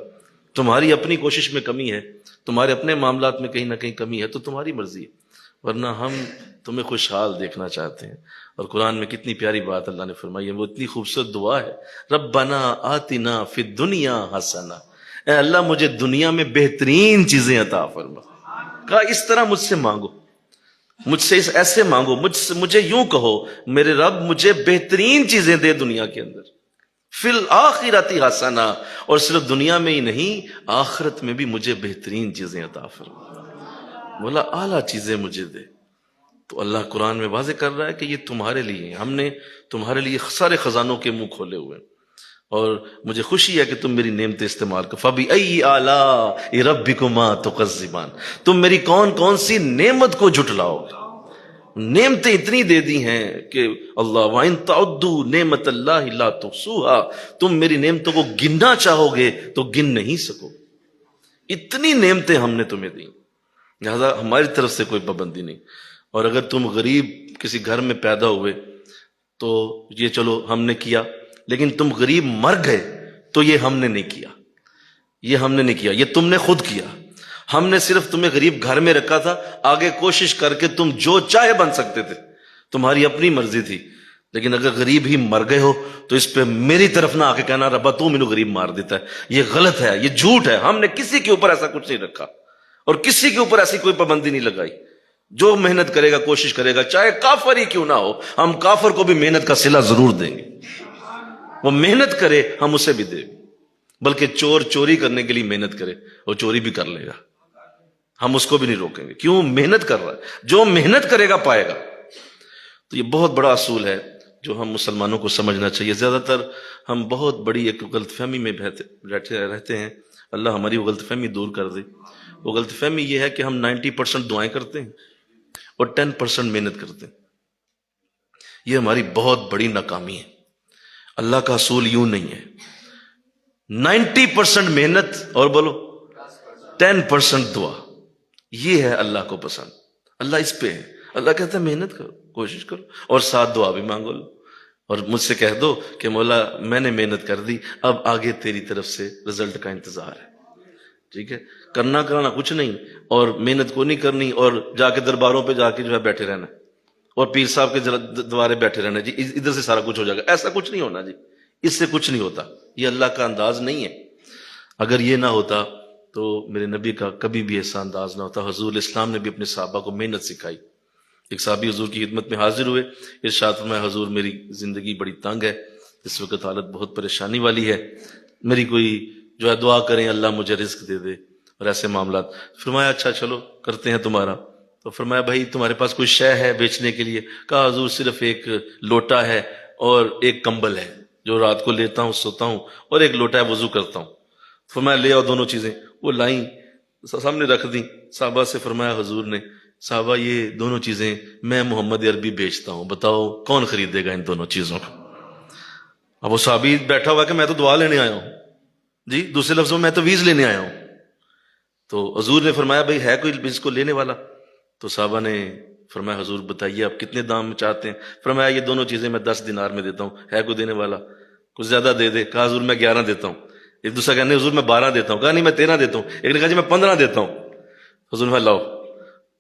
تمہاری اپنی کوشش میں کمی ہے، تمہارے اپنے معاملات میں کہیں نہ کہیں کمی ہے تو تمہاری مرضی ہے، ورنہ ہم تمہیں خوشحال دیکھنا چاہتے ہیں۔ اور قرآن میں کتنی پیاری بات اللہ نے فرمائی ہے، وہ اتنی خوبصورت دعا ہے، ربنا آتنا فی الدنیا حسنہ، اے اللہ مجھے دنیا میں بہترین چیزیں عطا فرما، کہا اس طرح مجھ سے مانگو، مجھ سے ایسے مانگو، مجھے یوں کہو میرے رب مجھے بہترین چیزیں دے دنیا کے اندر، فی الآخرۃ حسنہ، اور صرف دنیا میں ہی نہیں آخرت میں بھی مجھے بہترین چیزیں عطا فرما، بولا اعلیٰ چیزیں مجھے دے۔ تو اللہ قرآن میں واضح کر رہا ہے کہ یہ تمہارے لیے، ہم نے تمہارے لیے سارے خزانوں کے منہ کھولے ہوئے ہیں، اور مجھے خوشی ہے کہ تم میری نعمتیں استعمال کرو۔ فَبِأَيِّ آلَاءِ رَبِّكُمَا تُكَذِّبَانِ، تم میری کون کون سی نعمت کو جھٹلاؤ گے، نعمتیں اتنی دے دی ہیں کہ اللہ وَإِن تَعُدُّوا نِعْمَتَ اللَّهِ لَا تُحْصُوهَا، تم میری نعمتوں کو گننا چاہو گے تو گن نہیں سکو، اتنی نعمتیں ہم نے تمہیں دی، لہذا ہماری طرف سے کوئی پابندی نہیں۔ اور اگر تم غریب کسی گھر میں پیدا ہوئے تو یہ چلو ہم نے کیا، لیکن تم غریب مر گئے تو یہ ہم نے نہیں کیا، یہ ہم نے نہیں کیا، یہ تم نے خود کیا، ہم نے صرف تمہیں غریب گھر میں رکھا تھا، آگے کوشش کر کے تم جو چاہے بن سکتے تھے، تمہاری اپنی مرضی تھی، لیکن اگر غریب ہی مر گئے ہو تو اس پہ میری طرف نہ آ کے کہنا ربا تو مینوں غریب مار دیتا ہے، یہ غلط ہے، یہ جھوٹ ہے، ہم نے کسی کے اوپر ایسا کچھ نہیں رکھا اور کسی کے اوپر ایسی کوئی پابندی نہیں لگائی، جو محنت کرے گا کوشش کرے گا چاہے کافر ہی کیوں نہ ہو، ہم کافر کو بھی محنت کا صلہ ضرور دیں گے، وہ محنت کرے ہم اسے بھی دیں گے، بلکہ چور چوری کرنے کے لیے محنت کرے وہ چوری بھی کر لے گا، ہم اس کو بھی نہیں روکیں گے، کیوں محنت کر رہا ہے، جو محنت کرے گا پائے گا۔ تو یہ بہت بڑا اصول ہے جو ہم مسلمانوں کو سمجھنا چاہیے۔ زیادہ تر ہم بہت بڑی ایک غلط فہمی میں رہتے ہیں، اللہ ہماری وہ غلط فہمی دور کر دے۔ وہ غلط فہمی یہ ہے کہ ہم 90% دعائیں کرتے ہیں اور 10% محنت کرتے ہیں، یہ ہماری بہت بڑی ناکامی ہے۔ اللہ کا اصول یوں نہیں ہے، 90% محنت اور بولو 10% دعا، یہ ہے اللہ کو پسند، اللہ اس پہ ہے، اللہ کہتا ہے محنت کرو، کوشش کرو، اور ساتھ دعا بھی مانگو لو، اور مجھ سے کہہ دو کہ مولا میں نے محنت کر دی، اب آگے تیری طرف سے رزلٹ کا انتظار ہے، ٹھیک ہے؟ کرنا کرانا کچھ نہیں، اور محنت کو نہیں کرنی، اور جا کے درباروں پہ جا کے جو ہے بیٹھے رہنا، اور پیر صاحب کے دوارے بیٹھے رہنا، جی ادھر سے سارا کچھ ہو جائے گا، ایسا کچھ نہیں ہونا جی، اس سے کچھ نہیں ہوتا، یہ اللہ کا انداز نہیں ہے۔ اگر یہ نہ ہوتا تو میرے نبی کا کبھی بھی ایسا انداز نہ ہوتا۔ حضور اسلام نے بھی اپنے صحابہ کو محنت سکھائی۔ ایک صحابی حضور کی خدمت میں حاضر ہوئے، ارشاد فرمایا حضور میری زندگی بڑی تنگ ہے، اس وقت حالت بہت پریشانی والی ہے، میری کوئی جو ہے دعا کریں اللہ مجھے رزق دے دے، اور ایسے معاملات۔ فرمایا اچھا چلو کرتے ہیں تمہارا۔ تو فرمایا بھائی تمہارے پاس کوئی شے ہے بیچنے کے لیے؟ کہا حضور صرف ایک لوٹا ہے اور ایک کمبل ہے۔ جو رات کو لیتا ہوں سوتا ہوں اور ایک لوٹا ہے وضو کرتا ہوں. فرمایا لے آؤ دونوں چیزیں. وہ لائیں سامنے رکھ دیں. صحابہ سے فرمایا حضور نے صحابہ یہ دونوں چیزیں میں محمد عربی بیچتا ہوں، بتاؤ کون خریدے گا ان دونوں چیزوں کو؟ اب وہ صحابی بیٹھا ہوا کہ میں تو دعا لینے آیا ہوں، جی دوسرے لفظوں میں تویز لینے آیا ہوں. تو حضور نے فرمایا بھئی ہے کوئی اس کو لینے والا؟ تو صحابہ نے فرمایا حضور بتائیے آپ کتنے دام میں چاہتے ہیں؟ فرمایا یہ دونوں چیزیں میں 10 دینار میں دیتا ہوں، ہے کوئی دینے والا؟ کچھ زیادہ دے دے. کہا حضور میں 11 دیتا ہوں. ایک دوسرا کہنے حضور میں 12 دیتا ہوں. کہا نہیں میں 13 دیتا ہوں. ایک نے کہا جی میں 15 دیتا ہوں. حضور نے لاؤ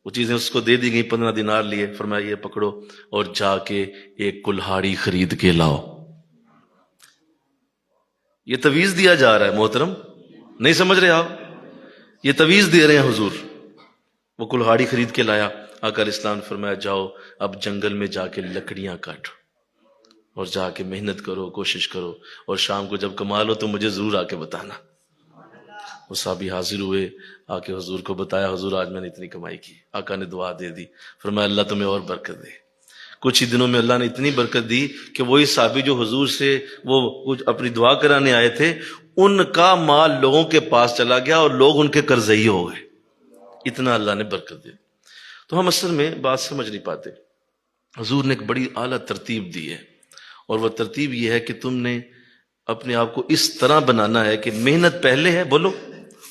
وہ چیزیں اس کو دے دی گئی. 15 دینار لیے. فرمایا یہ پکڑو اور جا کے ایک کلہاڑی خرید کے لاؤ. یہ تویز دیا جا رہا ہے محترم، نہیں سمجھ رہے آپ؟ یہ تویز دے رہے ہیں حضور. وہ کلہاڑی خرید کے لایا. آقا علیہ السلام نے فرمایا جاؤ اب جنگل میں جا کے لکڑیاں کاٹو اور جا کے محنت کرو، کوشش کرو، اور شام کو جب کمال ہو تو مجھے ضرور آ کے بتانا. وہ صحابی حاضر ہوئے، آ کے حضور کو بتایا حضور آج میں نے اتنی کمائی کی. آقا نے دعا دے دی. فرمایا اللہ تمہیں اور برکت دے. کچھ ہی دنوں میں اللہ نے اتنی برکت دی کہ وہی صحابی جو حضور سے وہ کچھ اپنی دعا کرانے آئے تھے ان کا مال لوگوں کے پاس چلا گیا اور لوگ ان کے قرضئی ہو گئے. اتنا اللہ نے برکت دی. تو ہم اصل میں بات سمجھ نہیں پاتے. حضور نے ایک بڑی اعلیٰ ترتیب دی ہے، اور وہ ترتیب یہ ہے کہ تم نے اپنے آپ کو اس طرح بنانا ہے کہ محنت پہلے ہے بولو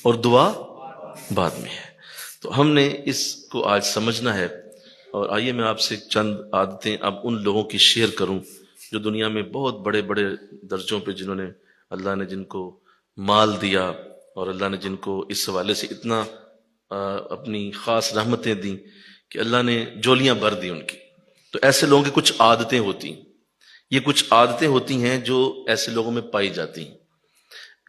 اور دعا بعد میں ہے. تو ہم نے اس کو آج سمجھنا ہے. اور آئیے میں آپ سے چند عادتیں اب ان لوگوں کی شیئر کروں جو دنیا میں بہت بڑے بڑے درجوں پہ، جنہوں نے اللہ نے جن کو مال دیا اور اللہ نے جن کو اس حوالے سے اتنا اپنی خاص رحمتیں دیں کہ اللہ نے جولیاں بھر دی ان کی. تو ایسے لوگوں کی کچھ عادتیں ہوتی ہیں. یہ کچھ عادتیں ہوتی ہیں جو ایسے لوگوں میں پائی جاتی ہیں.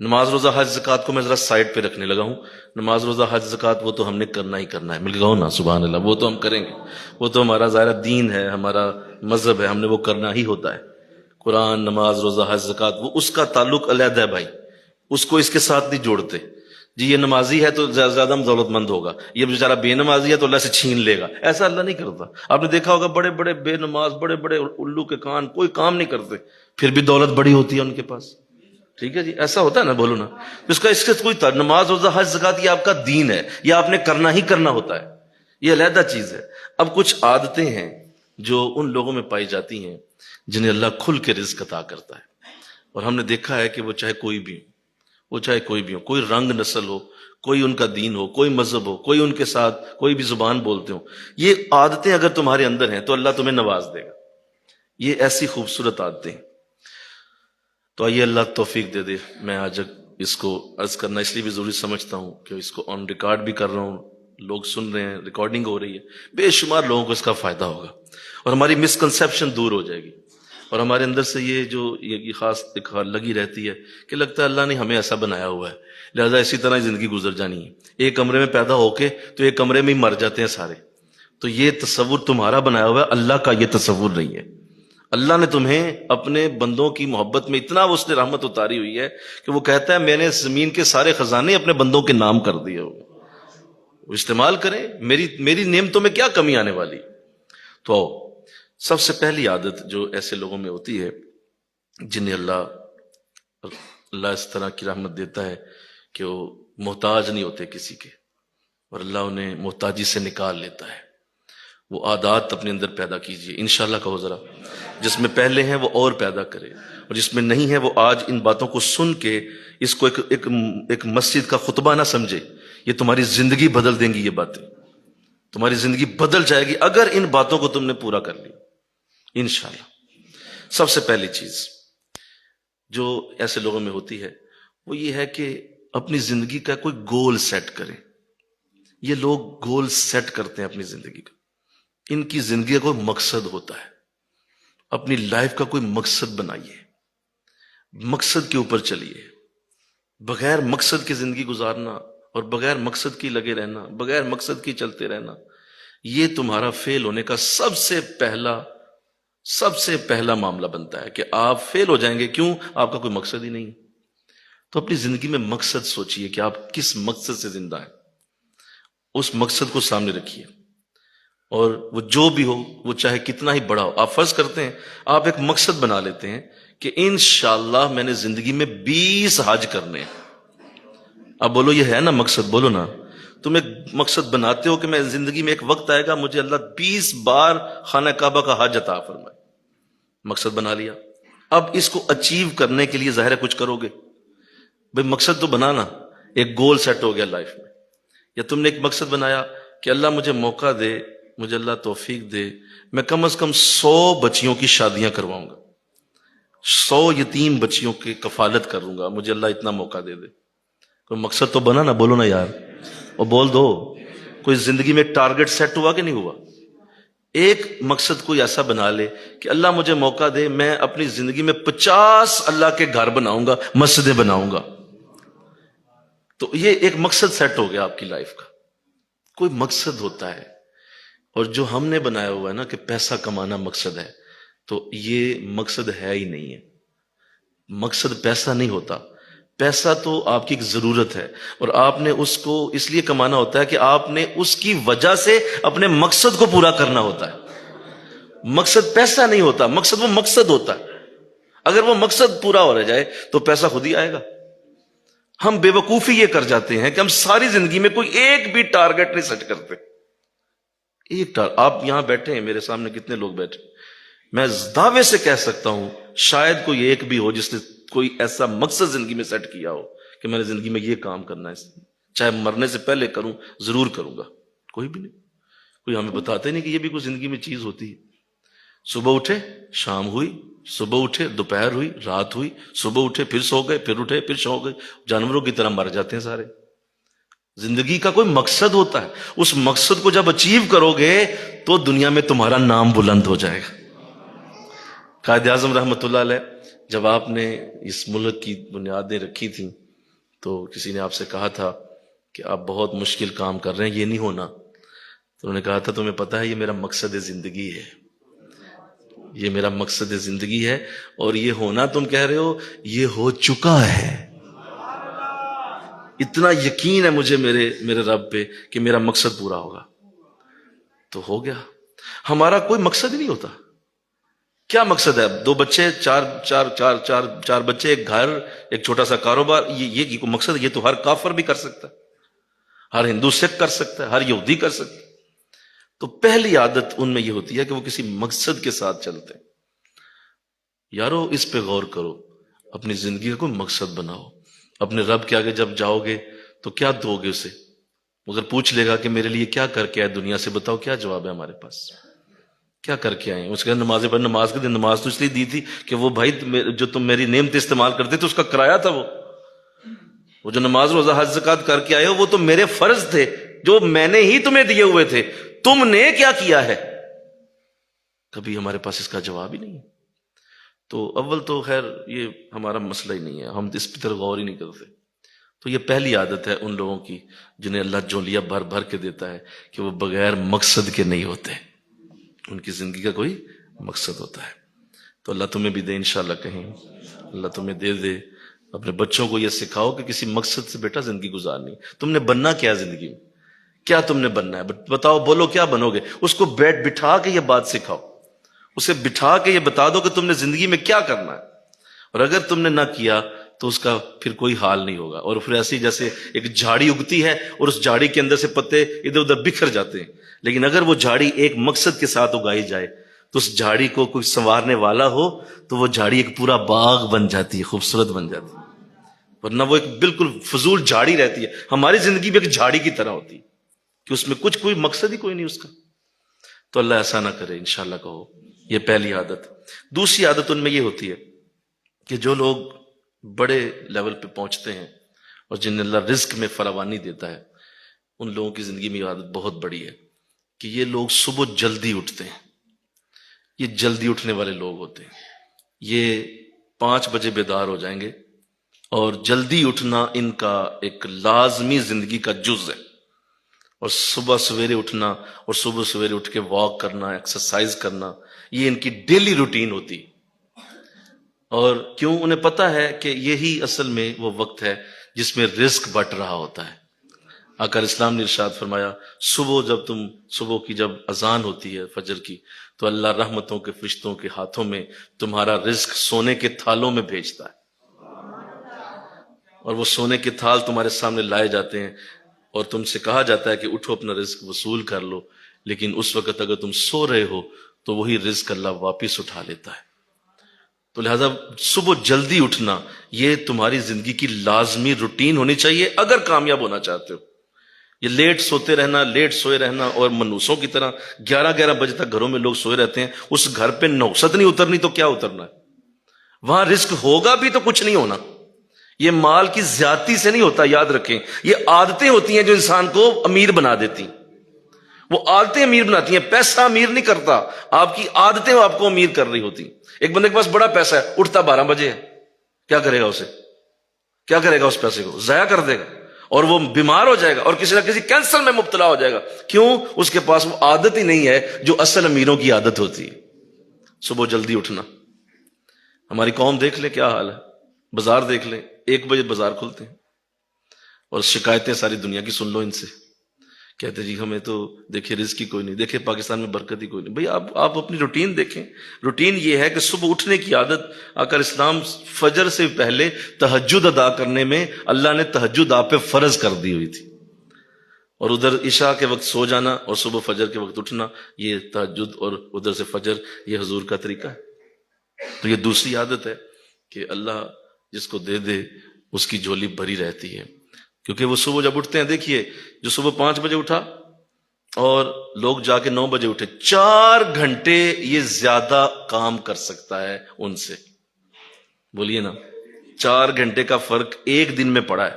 نماز روزہ حج زکوٰۃ کو میں ذرا سائڈ پہ رکھنے لگا ہوں. نماز روزہ حج زکوٰۃ وہ تو ہم نے کرنا ہی کرنا ہے. مل گا نا سبحان اللہ، وہ تو ہم کریں گے. وہ تو ہمارا ظاہرہ دین ہے، ہمارا مذہب ہے، ہم نے وہ کرنا ہی ہوتا ہے. قرآن، نماز روزہ حج زکوٰۃ وہ اس کا تعلق علیحدہ ہے بھائی، اس کو اس کے ساتھ نہیں جوڑتے. جی یہ نمازی ہے تو زیادہ دولت مند ہوگا، یہ بیچارہ بے نمازی ہے تو اللہ سے چھین لے گا. ایسا اللہ نہیں کرتا. آپ نے دیکھا ہوگا بڑے بڑے بے نماز، بڑے بڑے الو کے کان، کوئی کام نہیں کرتے، پھر بھی دولت بڑی ہوتی ہے ان کے پاس. ٹھیک ہے جی، ایسا ہوتا ہے نا، بولو نا. اس کے کوئی نماز روزہ حج زکوٰۃ یہ آپ کا دین ہے، یہ آپ نے کرنا ہی کرنا ہوتا ہے، یہ علیحدہ چیز ہے. اب کچھ عادتیں ہیں جو ان لوگوں میں پائی جاتی ہیں جنہیں اللہ کھل کے رزق عطا کرتا ہے. اور ہم نے دیکھا ہے کہ وہ چاہے کوئی بھی ہو، وہ چاہے کوئی بھی ہو، کوئی رنگ نسل ہو، کوئی ان کا دین ہو، کوئی مذہب ہو، کوئی ان کے ساتھ کوئی بھی زبان بولتے ہو، یہ عادتیں اگر تمہارے اندر ہیں تو اللہ تمہیں نواز دے گا. یہ ایسی خوبصورت عادتیں ہیں. تو آئیے اللہ توفیق دے دے. میں آج اس کو عرض کرنا اس لیے بھی ضروری سمجھتا ہوں کہ اس کو آن ریکارڈ بھی کر رہا ہوں، لوگ سن رہے ہیں، ریکارڈنگ ہو رہی ہے، بے شمار لوگوں کو اس کا فائدہ ہوگا اور ہماری مسکنسیپشن دور ہو جائے گی. اور ہمارے اندر سے یہ خاص ایک لگی رہتی ہے کہ لگتا ہے اللہ نے ہمیں ایسا بنایا ہوا ہے لہذا اسی طرح زندگی گزر جانی ہے. ایک کمرے میں پیدا ہو کے تو ایک کمرے میں ہی مر جاتے ہیں سارے. تو یہ تصور تمہارا بنایا ہوا ہے، اللہ کا یہ تصور نہیں ہے. اللہ نے تمہیں اپنے بندوں کی محبت میں اتنا اس نے رحمت اتاری ہوئی ہے کہ وہ کہتا ہے میں نے زمین کے سارے خزانے اپنے بندوں کے نام کر دیے ہو، وہ استعمال کریں، میری نعمتوں میں کیا کمی آنے والی. تو سب سے پہلی عادت جو ایسے لوگوں میں ہوتی ہے جنہیں اللہ اس طرح کی رحمت دیتا ہے کہ وہ محتاج نہیں ہوتے کسی کے، اور اللہ انہیں محتاجی سے نکال لیتا ہے. وہ عادات اپنے اندر پیدا کیجئے انشاءاللہ. کہو ذرا، جس میں پہلے ہیں وہ اور پیدا کرے، اور جس میں نہیں ہے وہ آج ان باتوں کو سن کے اس کو ایک مسجد کا خطبہ نہ سمجھے. یہ تمہاری زندگی بدل دیں گی، یہ باتیں تمہاری زندگی بدل جائے گی اگر ان باتوں کو تم نے پورا کر لی انشاءاللہ. سب سے پہلی چیز جو ایسے لوگوں میں ہوتی ہے وہ یہ ہے کہ اپنی زندگی کا کوئی گول سیٹ کریں. یہ لوگ گول سیٹ کرتے ہیں اپنی زندگی کا، ان کی زندگی کا کوئی مقصد ہوتا ہے. اپنی لائف کا کوئی مقصد بنائیے، مقصد کے اوپر چلیے. بغیر مقصد کی زندگی گزارنا اور بغیر مقصد کی لگے رہنا، بغیر مقصد کی چلتے رہنا، یہ تمہارا فیل ہونے کا سب سے پہلا معاملہ بنتا ہے کہ آپ فیل ہو جائیں گے. کیوں؟ آپ کا کوئی مقصد ہی نہیں. تو اپنی زندگی میں مقصد سوچئے کہ آپ کس مقصد سے زندہ ہیں، اس مقصد کو سامنے رکھیے. اور وہ جو بھی ہو، وہ چاہے کتنا ہی بڑا ہو. آپ فرض کرتے ہیں آپ ایک مقصد بنا لیتے ہیں کہ انشاءاللہ میں نے زندگی میں 20 حج کرنے ہیں. اب بولو یہ ہے نا مقصد؟ بولو نا. تم ایک مقصد بناتے ہو کہ میں زندگی میں ایک وقت آئے گا مجھے اللہ 20 بار خانہ کعبہ کا حج عطا فرمائے. مقصد بنا لیا. اب اس کو اچیو کرنے کے لیے ظاہر ہے کچھ کرو گے. بھئی مقصد تو بنانا، ایک گول سیٹ ہو گیا لائف میں. یا تم نے ایک مقصد بنایا کہ اللہ مجھے موقع دے، مجھے اللہ توفیق دے، میں کم از کم 100 بچیوں کی شادیاں کرواؤں گا، 100 یتیم بچیوں کی کفالت کروں گا، مجھے اللہ اتنا موقع دے دے. کوئی مقصد تو بنا نا. بولو نا یار، اور بول دو. کوئی زندگی میں ٹارگٹ سیٹ ہوا کہ نہیں ہوا؟ ایک مقصد کوئی ایسا بنا لے کہ اللہ مجھے موقع دے، میں اپنی زندگی میں 50 اللہ کے گھر بناؤں گا، مسجدیں بناؤں گا. تو یہ ایک مقصد سیٹ ہو گیا آپ کی لائف کا. کوئی مقصد ہوتا ہے. اور جو ہم نے بنایا ہوا ہے نا کہ پیسہ کمانا مقصد ہے، تو یہ مقصد ہے ہی نہیں ہے. مقصد پیسہ نہیں ہوتا. پیسہ تو آپ کی ایک ضرورت ہے، اور آپ نے اس کو اس لیے کمانا ہوتا ہے کہ آپ نے اس کی وجہ سے اپنے مقصد کو پورا کرنا ہوتا ہے. مقصد پیسہ نہیں ہوتا، مقصد وہ مقصد ہوتا ہے. اگر وہ مقصد پورا ہو رہ جائے تو پیسہ خود ہی آئے گا. ہم بے وقوفی یہ کر جاتے ہیں کہ ہم ساری زندگی میں کوئی ایک بھی ٹارگٹ نہیں سیٹ کرتے. آپ یہاں بیٹھے ہیں، میرے سامنے کتنے لوگ بیٹھے، میں دعوے سے کہہ سکتا ہوں شاید کوئی ایک بھی ہو جس نے کوئی ایسا مقصد زندگی میں سیٹ کیا ہو کہ میں نے زندگی میں یہ کام کرنا ہے، چاہے مرنے سے پہلے کروں، ضرور کروں گا. کوئی بھی نہیں. کوئی ہمیں بتاتے نہیں کہ یہ بھی کوئی زندگی میں چیز ہوتی ہے. صبح اٹھے شام ہوئی، صبح اٹھے دوپہر ہوئی رات ہوئی، صبح اٹھے پھر سو گئے، پھر اٹھے پھر سو گئے. جانوروں کی طرح مر جاتے ہیں سارے. زندگی کا کوئی مقصد ہوتا ہے. اس مقصد کو جب اچیو کرو گے تو دنیا میں تمہارا نام بلند ہو جائے گا. قائد اعظم رحمۃ اللہ علیہ جب آپ نے اس ملک کی بنیادیں رکھی تھیں تو کسی نے آپ سے کہا تھا کہ آپ بہت مشکل کام کر رہے ہیں، یہ نہیں ہونا. تو انہوں نے کہا تھا تمہیں پتہ ہے یہ میرا مقصد زندگی ہے، یہ میرا مقصد زندگی ہے، اور یہ ہونا تم کہہ رہے ہو یہ ہو چکا ہے. اتنا یقین ہے مجھے میرے رب پہ کہ میرا مقصد پورا ہوگا. تو ہو گیا. ہمارا کوئی مقصد ہی نہیں ہوتا. کیا مقصد ہے؟ 2 بچے، چار بچے، ایک گھر، ایک چھوٹا سا کاروبار. یہ کوئی مقصد ہے؟ یہ تو ہر کافر بھی کر سکتا ہے، ہر ہندو سکھ کر سکتا ہے، ہر یہودی کر سکتا ہے. تو پہلی عادت ان میں یہ ہوتی ہے کہ وہ کسی مقصد کے ساتھ چلتے ہیں. یارو اس پہ غور کرو، اپنی زندگی کا کوئی مقصد بناؤ. اپنے رب کے آگے جب جاؤ گے تو کیا دو گے اسے؟ اگر پوچھ لے گا کہ میرے لیے کیا کر کے آئے دنیا سے، بتاؤ کیا جواب ہے ہمارے پاس؟ کیا کر کے آئے؟ اس کے نمازیں پڑھ، نماز کے دن نماز تو اس لیے دی تھی کہ وہ بھائی جو تم میری نعمت استعمال کرتے تھے اس کا کرایہ تھا. وہ جو نماز روزہ حج زکات کر کے آئے ہو وہ تو میرے فرض تھے جو میں نے ہی تمہیں دیے ہوئے تھے. تم نے کیا کیا ہے؟ کبھی ہمارے پاس اس کا جواب ہی نہیں. تو اول تو خیر یہ ہمارا مسئلہ ہی نہیں ہے، ہم اس پر غور ہی نہیں کرتے. تو یہ پہلی عادت ہے ان لوگوں کی جنہیں اللہ جولیاں بھر بھر کے دیتا ہے کہ وہ بغیر مقصد کے نہیں ہوتے. ان کی زندگی کا کوئی مقصد ہوتا ہے. تو اللہ تمہیں بھی دے انشاءاللہ. کہیں اللہ تمہیں دے. اپنے بچوں کو یہ سکھاؤ کہ کسی مقصد سے بیٹا زندگی گزارنی. تم نے بننا کیا زندگی میں؟ کیا تم نے بننا ہے؟ بتاؤ، بولو کیا بنو گے. اس کو بٹھا کے یہ بات سکھاؤ، اسے بٹھا کے یہ بتا دو کہ تم نے زندگی میں کیا کرنا ہے. اور اگر تم نے نہ کیا تو اس کا پھر کوئی حال نہیں ہوگا. اور پھر ایسی جیسے ایک جھاڑی اگتی ہے اور اس جھاڑی کے اندر سے پتے ادھر ادھر بکھر جاتے ہیں، لیکن اگر وہ جھاڑی ایک مقصد کے ساتھ اگائی جائے تو اس جھاڑی کو کوئی سنوارنے والا ہو تو وہ جھاڑی ایک پورا باغ بن جاتی ہے، خوبصورت بن جاتی ہے. ورنہ وہ ایک بالکل فضول جھاڑی رہتی ہے. ہماری زندگی بھی ایک جھاڑی کی طرح ہوتی ہے کہ اس میں کوئی مقصد ہی کوئی نہیں اس کا. تو اللہ ایسا نہ کرے انشاءاللہ. کہو یہ پہلی عادت. دوسری عادت ان میں یہ ہوتی ہے کہ جو لوگ بڑے لیول پہ پہنچتے ہیں اور جنہیں اللہ رزق میں فراوانی دیتا ہے، ان لوگوں کی زندگی میں یہ عادت بہت بڑی ہے کہ یہ لوگ صبح جلدی اٹھتے ہیں. یہ جلدی اٹھنے والے لوگ ہوتے ہیں. یہ 5 بجے بیدار ہو جائیں گے اور جلدی اٹھنا ان کا ایک لازمی زندگی کا جز ہے. اور صبح سویرے اٹھنا اور صبح سویرے اٹھ کے واک کرنا، ایکسرسائز کرنا، یہ ان کی ڈیلی روٹین ہوتی. اور کیوں؟ انہیں پتا ہے کہ یہی اصل میں وہ وقت ہے جس میں رزق بٹ رہا ہوتا ہے. آقا اسلام نے ارشاد فرمایا صبح کی جب اذان ہوتی ہے فجر کی تو اللہ رحمتوں کے فرشتوں کے ہاتھوں میں تمہارا رزق سونے کے تھالوں میں بھیجتا ہے، اور وہ سونے کے تھال تمہارے سامنے لائے جاتے ہیں اور تم سے کہا جاتا ہے کہ اٹھو اپنا رزق وصول کر لو، لیکن اس وقت اگر تم سو رہے ہو تو وہی رزق اللہ واپس اٹھا لیتا ہے۔ تو لہذا صبح جلدی اٹھنا یہ تمہاری زندگی کی لازمی روٹین ہونی چاہیے اگر کامیاب ہونا چاہتے ہو۔ یہ لیٹ سوتے رہنا، لیٹ سوئے رہنا اور منوسوں کی طرح 11 بجے تک گھروں میں لوگ سوئے رہتے ہیں، اس گھر پہ نوست نہیں اترنی تو کیا اترنا ہے؟ وہاں رزق ہوگا بھی تو کچھ نہیں ہونا۔ یہ مال کی زیادتی سے نہیں ہوتا، یاد رکھیں، یہ عادتیں ہوتی ہیں جو انسان کو امیر بنا دیتی، وہ عادتیں امیر بناتی ہیں، پیسہ امیر نہیں کرتا، آپ کی عادتیں آپ کو امیر کر رہی ہوتی۔ ایک بندے کے پاس بڑا پیسہ ہے، اٹھتا 12 بجے ہے، کیا کرے گا اسے؟ کیا کرے گا؟ اس پیسے کو ضائع کر دے گا اور وہ بیمار ہو جائے گا اور کسی نہ کسی کینسر میں مبتلا ہو جائے گا۔ کیوں؟ اس کے پاس وہ عادت ہی نہیں ہے جو اصل امیروں کی عادت ہوتی ہے، صبح جلدی اٹھنا۔ ہماری قوم دیکھ لیں کیا حال ہے، بازار دیکھ لیں، 1 بجے بازار کھلتے ہیں اور شکایتیں ساری دنیا کی سن لو ان سے، کہتے جی ہمیں تو دیکھیں رزق کی کوئی نہیں، دیکھیں پاکستان میں برکت ہی کوئی نہیں۔ بھئی آپ اپنی روٹین دیکھیں، روٹین یہ ہے کہ صبح اٹھنے کی عادت۔ آقا اسلام فجر سے پہلے تہجد ادا کرنے میں اللہ نے تہجد آپ پہ فرض کر دی ہوئی تھی، اور ادھر عشاء کے وقت سو جانا اور صبح فجر کے وقت اٹھنا، یہ تہجد اور ادھر سے فجر، یہ حضور کا طریقہ ہے۔ تو یہ دوسری عادت ہے کہ اللہ جس کو دے دے اس کی جھولی بھری رہتی ہے، کیونکہ وہ صبح جب اٹھتے ہیں، دیکھیے جو صبح 5 بجے اٹھا اور لوگ جا کے 9 بجے اٹھے، 4 گھنٹے یہ زیادہ کام کر سکتا ہے ان سے، بولیے نا، 4 گھنٹے کا فرق ایک دن میں پڑا ہے۔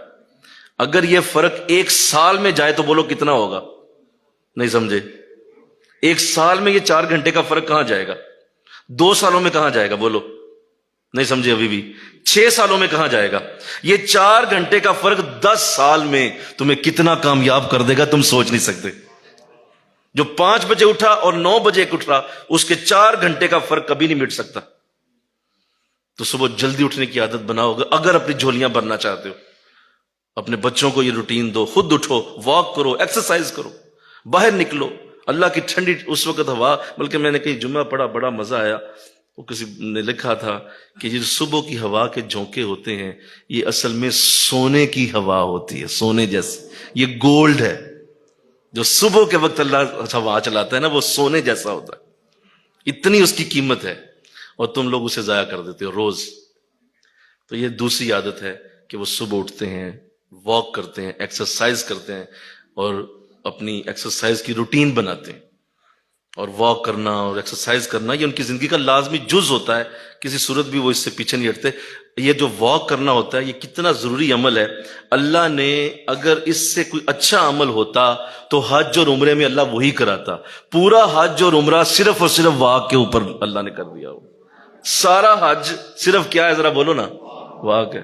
اگر یہ فرق 1 سال میں جائے تو بولو کتنا ہوگا؟ نہیں سمجھے؟ 1 سال میں یہ 4 گھنٹے کا فرق کہاں جائے گا؟ 2 سالوں میں کہاں جائے گا؟ بولو، نہیں سمجھے ابھی بھی؟ 6 سالوں میں کہاں جائے گا؟ یہ 4 گھنٹے کا فرق 10 سال میں تمہیں کتنا کامیاب کر دے گا تم سوچ نہیں سکتے۔ جو 5 بجے اٹھا اور 9 بجے اٹھ رہا، اس کے 4 گھنٹے کا فرق کبھی نہیں مٹ سکتا۔ تو صبح جلدی اٹھنے کی عادت بناؤ اگر اپنی جھولیاں بھرنا چاہتے ہو۔ اپنے بچوں کو یہ روٹین دو، خود اٹھو، واک کرو، ایکسرسائز کرو، باہر نکلو، اللہ کی ٹھنڈی اس وقت ہوا۔ بلکہ میں نے کہیں جمعہ پڑھا، بڑا مزہ آیا، وہ کسی نے لکھا تھا کہ یہ صبح کی ہوا کے جھونکے ہوتے ہیں، یہ اصل میں سونے کی ہوا ہوتی ہے، سونے جیسی، یہ گولڈ ہے۔ جو صبح کے وقت اللہ ہوا چلاتا ہے نا، وہ سونے جیسا ہوتا ہے، اتنی اس کی قیمت ہے، اور تم لوگ اسے ضائع کر دیتے ہو روز۔ تو یہ دوسری عادت ہے کہ وہ صبح اٹھتے ہیں، واک کرتے ہیں، ایکسرسائز کرتے ہیں، اور اپنی ایکسرسائز کی روٹین بناتے ہیں۔ اور واک کرنا اور ایکسرسائز کرنا یہ ان کی زندگی کا لازمی جز ہوتا ہے، کسی صورت بھی وہ اس سے پیچھے نہیں ہٹتے۔ یہ جو واک کرنا ہوتا ہے یہ کتنا ضروری عمل ہے۔ اللہ نے اگر اس سے کوئی اچھا عمل ہوتا تو حج اور عمرے میں اللہ وہی کراتا۔ پورا حج اور عمرہ صرف اور صرف واک کے اوپر اللہ نے کر دیا ہو۔ سارا حج صرف کیا ہے؟ ذرا بولو نا، واک ہے۔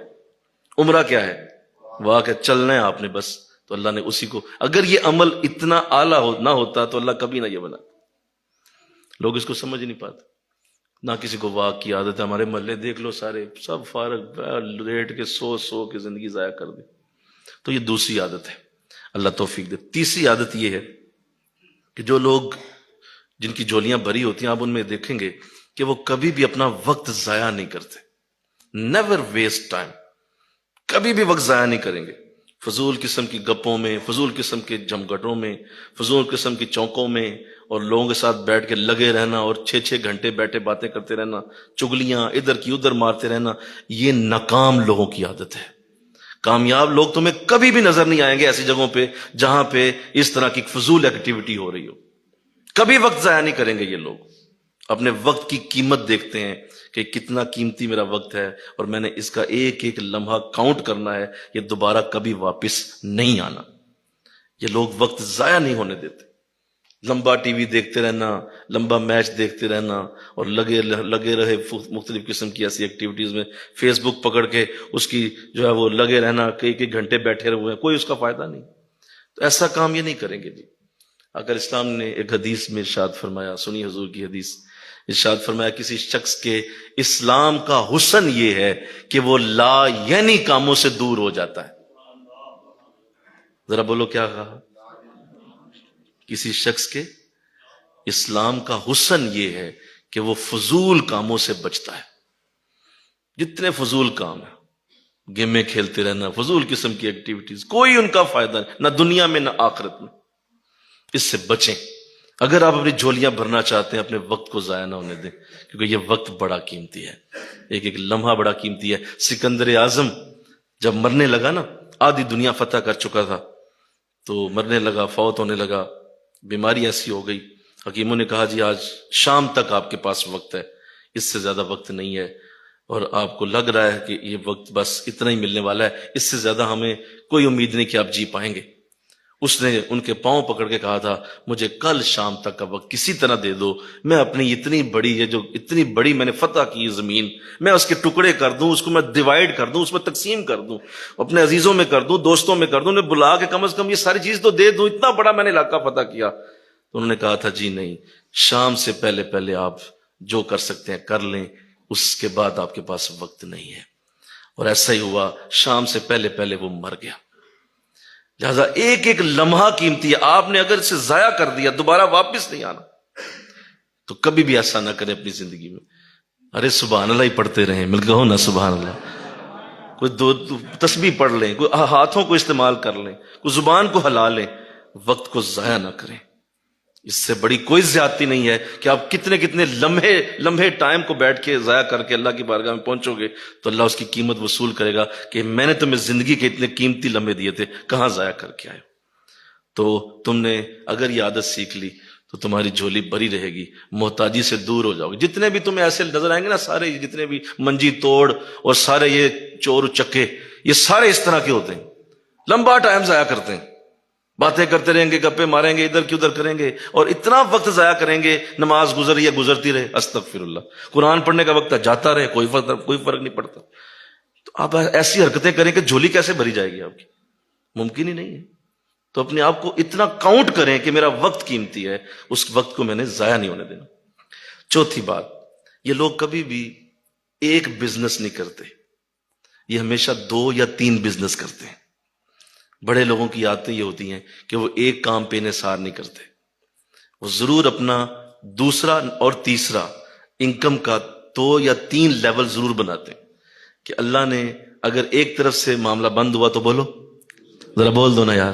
عمرہ کیا ہے؟ واک ہے، چلنا ہے آپ نے بس۔ تو اللہ نے اسی کو، اگر یہ عمل اتنا اعلیٰ نہ ہوتا تو اللہ کبھی نہ یہ بنا۔ لوگ اس کو سمجھ نہیں پاتے، نہ کسی کو واک کی عادت ہے۔ ہمارے محلے دیکھ لو، سارے سب فارغ لیٹ کے سو کے زندگی ضائع کر دی۔ تو یہ دوسری عادت ہے، اللہ توفیق دے۔ تیسری عادت یہ ہے کہ جو لوگ جن کی جھولیاں بھری ہوتی ہیں، آپ ان میں دیکھیں گے کہ وہ کبھی بھی اپنا وقت ضائع نہیں کرتے۔ نیور ویسٹ ٹائم، کبھی بھی وقت ضائع نہیں کریں گے فضول قسم کی گپوں میں، فضول قسم کے جمگٹوں میں، فضول قسم کی چوکوں میں، اور لوگوں کے ساتھ بیٹھ کے لگے رہنا اور 6 گھنٹے بیٹھے باتیں کرتے رہنا، چگلیاں ادھر کی ادھر مارتے رہنا، یہ ناکام لوگوں کی عادت ہے۔ کامیاب لوگ تمہیں کبھی بھی نظر نہیں آئیں گے ایسی جگہوں پہ جہاں پہ اس طرح کی فضول ایکٹیویٹی ہو رہی ہو۔ کبھی وقت ضائع نہیں کریں گے یہ لوگ، اپنے وقت کی قیمت دیکھتے ہیں کہ کتنا قیمتی میرا وقت ہے، اور میں نے اس کا ایک ایک لمحہ کاؤنٹ کرنا ہے، یہ دوبارہ کبھی واپس نہیں آنا۔ یہ لوگ وقت ضائع نہیں ہونے دیتے۔ لمبا ٹی وی دیکھتے رہنا، لمبا میچ دیکھتے رہنا، اور لگے رہے مختلف قسم کی ایسی ایکٹیویٹیز میں، فیس بک پکڑ کے اس کی جو ہے وہ لگے رہنا، کئی گھنٹے بیٹھے ہوئے ہیں، کوئی اس کا فائدہ نہیں۔ تو ایسا کام یہ نہیں کریں گے جی۔ اگر اسلام نے ایک حدیث میں ارشاد فرمایا، سنی حضور کی حدیث، ارشاد فرمایا کسی شخص کے اسلام کا حسن یہ ہے کہ وہ لا یعنی کاموں سے دور ہو جاتا ہے۔ ذرا بولو کیا کہا؟ کسی شخص کے اسلام کا حسن یہ ہے کہ وہ فضول کاموں سے بچتا ہے۔ جتنے فضول کام ہیں، گیمیں کھیلتے رہنا، فضول قسم کی ایکٹیویٹیز، کوئی ان کا فائدہ نہیں، نہ دنیا میں نہ آخرت میں، اس سے بچیں۔ اگر آپ اپنی جھولیاں بھرنا چاہتے ہیں، اپنے وقت کو ضائع نہ ہونے دیں، کیونکہ یہ وقت بڑا قیمتی ہے، ایک ایک لمحہ بڑا قیمتی ہے۔ سکندر اعظم جب مرنے لگا نا، آدھی دنیا فتح کر چکا تھا، تو مرنے لگا، فوت ہونے لگا، بیماری ایسی ہو گئی، حکیموں نے کہا جی آج شام تک آپ کے پاس وقت ہے، اس سے زیادہ وقت نہیں ہے، اور آپ کو لگ رہا ہے کہ یہ وقت بس اتنا ہی ملنے والا ہے، اس سے زیادہ ہمیں کوئی امید نہیں کہ آپ جی پائیں گے۔ اس نے ان کے پاؤں پکڑ کے کہا تھا مجھے کل شام تک کا وقت کسی طرح دے دو، میں اپنی اتنی بڑی یہ جو اتنی بڑی میں نے فتح کی زمین، میں اس کے ٹکڑے کر دوں، اس کو میں ڈیوائیڈ کر دوں، اس میں تقسیم کر دوں، اپنے عزیزوں میں کر دوں، دوستوں میں کر دوں، انہیں بلا کے کم از کم یہ ساری چیز تو دے دوں، اتنا بڑا میں نے علاقہ فتح کیا۔ تو انہوں نے کہا تھا جی نہیں، شام سے پہلے پہلے آپ جو کر سکتے ہیں کر لیں، اس کے بعد آپ کے پاس وقت نہیں ہے۔ اور ایسا ہی ہوا، شام سے پہلے پہلے وہ مر گیا۔ لہذا ایک ایک لمحہ قیمتی ہے، آپ نے اگر اسے ضائع کر دیا دوبارہ واپس نہیں آنا، تو کبھی بھی ایسا نہ کریں اپنی زندگی میں۔ ارے سبحان اللہ ہی پڑھتے رہیں، مل کہو نا سبحان اللہ، کوئی دو تسبیح پڑھ لیں، کوئی ہاتھوں کو استعمال کر لیں، کوئی زبان کو ہلا لیں، وقت کو ضائع نہ کریں۔ اس سے بڑی کوئی زیادتی نہیں ہے کہ آپ کتنے کتنے لمحے ٹائم کو بیٹھ کے ضائع کر کے اللہ کی بارگاہ میں پہنچو گے تو اللہ اس کی قیمت وصول کرے گا کہ میں نے تمہیں زندگی کے اتنے قیمتی لمحے دیے تھے، کہاں ضائع کر کے آئے۔ تو تم نے اگر یہ عادت سیکھ لی تو تمہاری جھولی بھری رہے گی، محتاجی سے دور ہو جاؤ گے۔ جتنے بھی تمہیں ایسے نظر آئیں گے نا، سارے جتنے بھی منجی توڑ اور سارے یہ چور چکے، یہ سارے اس طرح کے ہوتے ہیں، لمبا ٹائم ضائع کرتے ہیں، باتیں کرتے رہیں گے، گپے ماریں گے، ادھر کی ادھر کریں گے، اور اتنا وقت ضائع کریں گے، نماز گزر یا گزرتی رہے، استغفر اللہ، قرآن پڑھنے کا وقت جاتا رہے، کوئی فرق نہیں پڑتا۔ تو آپ ایسی حرکتیں کریں کہ جھولی کیسے بھری جائے گی آپ کی؟ ممکن ہی نہیں ہے۔ تو اپنے آپ کو اتنا کاؤنٹ کریں کہ میرا وقت قیمتی ہے، اس وقت کو میں نے ضائع نہیں ہونے دینا۔ چوتھی بات، یہ لوگ کبھی بھی ایک بزنس نہیں کرتے، یہ ہمیشہ 2 یا 3 بزنس کرتے ہیں۔ بڑے لوگوں کی عادتیں یہ ہوتی ہیں کہ وہ ایک کام پہ انحصار نہیں کرتے، وہ ضرور اپنا دوسرا اور تیسرا انکم کا 2 یا 3 لیول ضرور بناتے ہیں کہ اللہ نے اگر ایک طرف سے معاملہ بند ہوا تو بولو ذرا بول دو نا یار،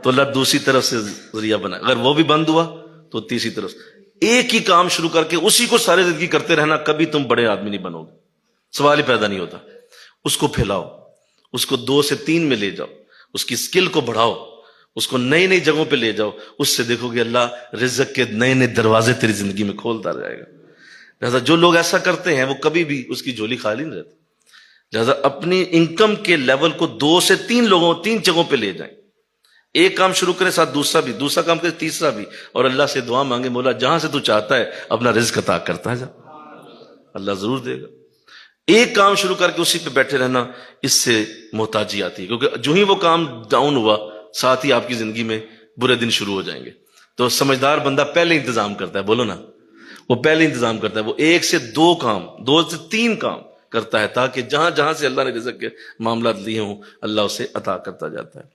تو اللہ دوسری طرف سے ذریعہ بنائے، اگر وہ بھی بند ہوا تو تیسری طرف سے۔ ایک ہی کام شروع کر کے اسی کو ساری زندگی کرتے رہنا، کبھی تم بڑے آدمی نہیں بنو گے، سوال ہی پیدا نہیں ہوتا۔ اس کو پھیلاؤ، اس کو 2 سے 3 میں لے جاؤ، اس کی سکل کو بڑھاؤ، اس کو نئی نئی جگہوں پہ لے جاؤ، اس سے دیکھو گے اللہ رزق کے نئے نئے دروازے تیری زندگی میں کھولتا جائے گا۔ لہذا جو لوگ ایسا کرتے ہیں وہ کبھی بھی اس کی جھولی خالی نہیں رہتی۔ لہذا اپنی انکم کے لیول کو 2 سے 3 جگہوں پہ لے جائیں، ایک کام شروع کرے ساتھ دوسرا بھی، دوسرا کام کرے تیسرا بھی، اور اللہ سے دعا مانگے مولا جہاں سے تو چاہتا ہے اپنا رزق عطا کرتا ہے جا، اللہ ضرور دے گا۔ ایک کام شروع کر کے اسی پہ بیٹھے رہنا، اس سے محتاجی آتی ہے، کیونکہ جو ہی وہ کام ڈاؤن ہوا ساتھ ہی آپ کی زندگی میں برے دن شروع ہو جائیں گے۔ تو سمجھدار بندہ پہلے انتظام کرتا ہے، بولو نا، وہ پہلے انتظام کرتا ہے، وہ 1 سے 2 کام، 2 سے 3 کام کرتا ہے، تاکہ جہاں جہاں سے اللہ نے رزق کے معاملات لیے ہوں اللہ اسے عطا کرتا جاتا ہے۔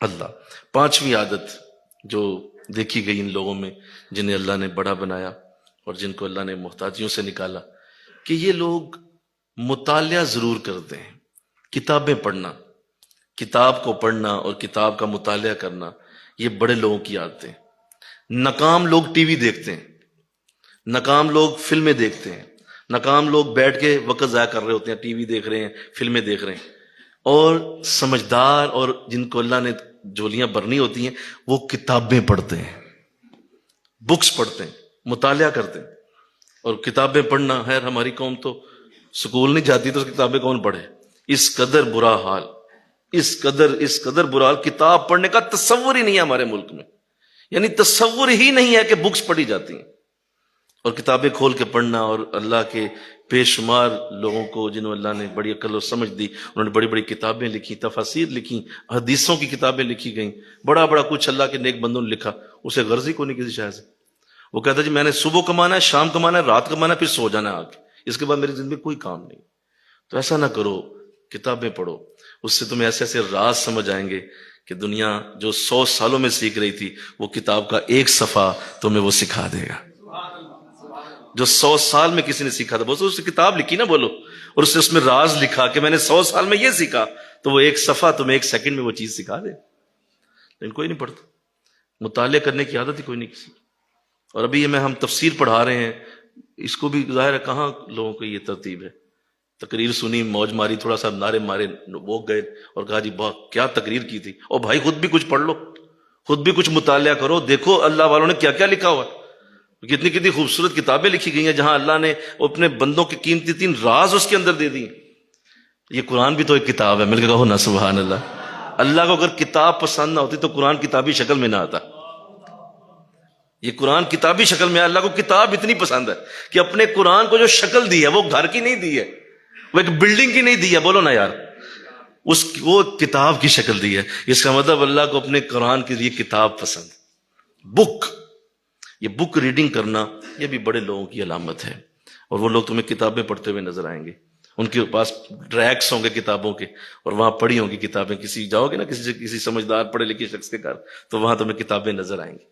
اللہ 5ویں عادت جو دیکھی گئی ان لوگوں میں جنہیں اللہ نے بڑا بنایا اور جن کو اللہ نے محتاجیوں سے نکالا، کہ یہ لوگ مطالعہ ضرور کرتے ہیں۔ کتابیں پڑھنا، کتاب کو پڑھنا اور کتاب کا مطالعہ کرنا، یہ بڑے لوگوں کی عادتیں ہیں۔ ناکام لوگ ٹی وی دیکھتے ہیں، ناکام لوگ فلمیں دیکھتے ہیں، ناکام لوگ بیٹھ کے وقت ضائع کر رہے ہوتے ہیں، ٹی وی دیکھ رہے ہیں، فلمیں دیکھ رہے ہیں، اور سمجھدار اور جن کو اللہ نے جھولیاں بھرنی ہوتی ہیں وہ کتابیں پڑھتے ہیں، بکس پڑھتے ہیں، مطالعہ کرتے ہیں۔ اور کتابیں پڑھنا، خیر ہماری قوم تو سکول نہیں جاتی تو کتابیں کون پڑھے، اس قدر برا حال، اس قدر برا حال، کتاب پڑھنے کا تصور ہی نہیں ہے ہمارے ملک میں، یعنی تصور ہی نہیں ہے کہ بکس پڑھی جاتی ہیں۔ اور کتابیں کھول کے پڑھنا، اور اللہ کے بے شمار لوگوں کو جنہوں اللہ نے بڑی عقل اور سمجھ دی، انہوں نے بڑی بڑی کتابیں لکھی، تفاسیر لکھی، حدیثوں کی کتابیں لکھی گئیں، بڑا بڑا کچھ اللہ کے نیک بندوں نے لکھا، اسے غرضی کو نہیں کسی شاید سے۔ وہ کہتا ہے جی میں نے صبح کمانا ہے، شام کمانا ہے، رات کمانا ہے، پھر سو جانا ہے آ کے، اس کے بعد میری زندگی میں کوئی کام نہیں۔ تو ایسا نہ کرو، کتابیں پڑھو، اس سے تمہیں ایسے ایسے راز سمجھ آئیں گے کہ دنیا جو 100 سالوں میں سیکھ رہی تھی وہ کتاب کا ایک صفحہ تمہیں وہ سکھا دے گا. جو 100 سال میں کسی نے سیکھا تھا، بولو اس نے کتاب لکھی نا، بولو، اور اس میں راز لکھا کہ میں نے 100 سال میں یہ سیکھا، تو وہ ایک صفحہ تمہیں 1 سیکنڈ میں وہ چیز سکھا دے. لیکن کوئی نہیں پڑھتا، مطالعہ کرنے کی عادت ہی کوئی نہیں کسی. اور ابھی یہ میں ہم تفسیر پڑھا رہے ہیں، اس کو بھی ظاہر ہے کہاں لوگوں کو یہ ترتیب ہے. تقریر سنی، موج ماری، تھوڑا سا نعرے مارے، وہ گئے اور کہا جی کیا تقریر کی تھی. اور بھائی خود بھی کچھ پڑھ لو، خود بھی کچھ مطالعہ کرو، دیکھو اللہ والوں نے کیا کیا لکھا ہوا ہے. کتنی کتنی خوبصورت کتابیں لکھی گئی ہیں جہاں اللہ نے اپنے بندوں کے قیمتی 3 راز اس کے اندر دے دی. یہ قرآن بھی تو ایک کتاب ہے، مل کے کہو نا سبحان اللہ. اللہ کو اگر کتاب پسند نہ ہوتی تو قرآن کتابی شکل میں نہ آتا. یہ قرآن کتابی شکل میں، اللہ کو کتاب اتنی پسند ہے کہ اپنے قرآن کو جو شکل دی ہے وہ گھر کی نہیں دی ہے، وہ ایک بلڈنگ کی نہیں دی ہے، بولو نا یار، وہ کتاب کی شکل دی ہے. اس کا مطلب اللہ کو اپنے قرآن کے لیے کتاب پسند. بک، یہ بک ریڈنگ کرنا یہ بھی بڑے لوگوں کی علامت ہے. اور وہ لوگ تمہیں کتابیں پڑھتے ہوئے نظر آئیں گے، ان کے پاس ریکس ہوں گے کتابوں کے، اور وہاں پڑھی ہوں گی کتابیں. کسی جاؤ گے نا کسی سمجھدار پڑھے لکھے شخص کے گھر، تو وہاں تمہیں کتابیں نظر آئیں گی.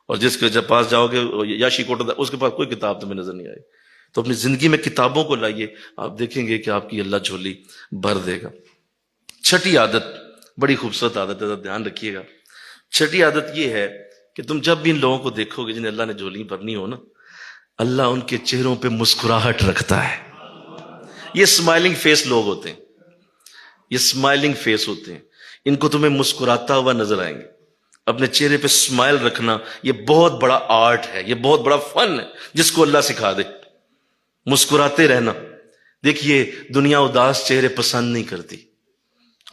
اور جس کے جب پاس جاؤ گے یاشی کوٹا، اس کے پاس کوئی کتاب تمہیں نظر نہیں آئے. تو اپنی زندگی میں کتابوں کو لائیے، آپ دیکھیں گے کہ آپ کی اللہ جھولی بھر دے گا. چھٹی عادت بڑی خوبصورت عادت ہے، دھیان رکھیے گا. چھٹی عادت یہ ہے کہ تم جب بھی ان لوگوں کو دیکھو گے جنہیں اللہ نے جھولی بھرنی ہو نا، اللہ ان کے چہروں پہ مسکراہٹ رکھتا ہے. یہ اسمائلنگ فیس لوگ ہوتے ہیں، یہ اسمائلنگ فیس ہوتے ہیں، ان کو تمہیں مسکراتا ہوا نظر آئیں گے. اپنے چہرے پہ اسمائل رکھنا یہ بہت بڑا آرٹ ہے، یہ بہت بڑا فن ہے جس کو اللہ سکھا دے. مسکراتے رہنا. دیکھیے دنیا اداس چہرے پسند نہیں کرتی.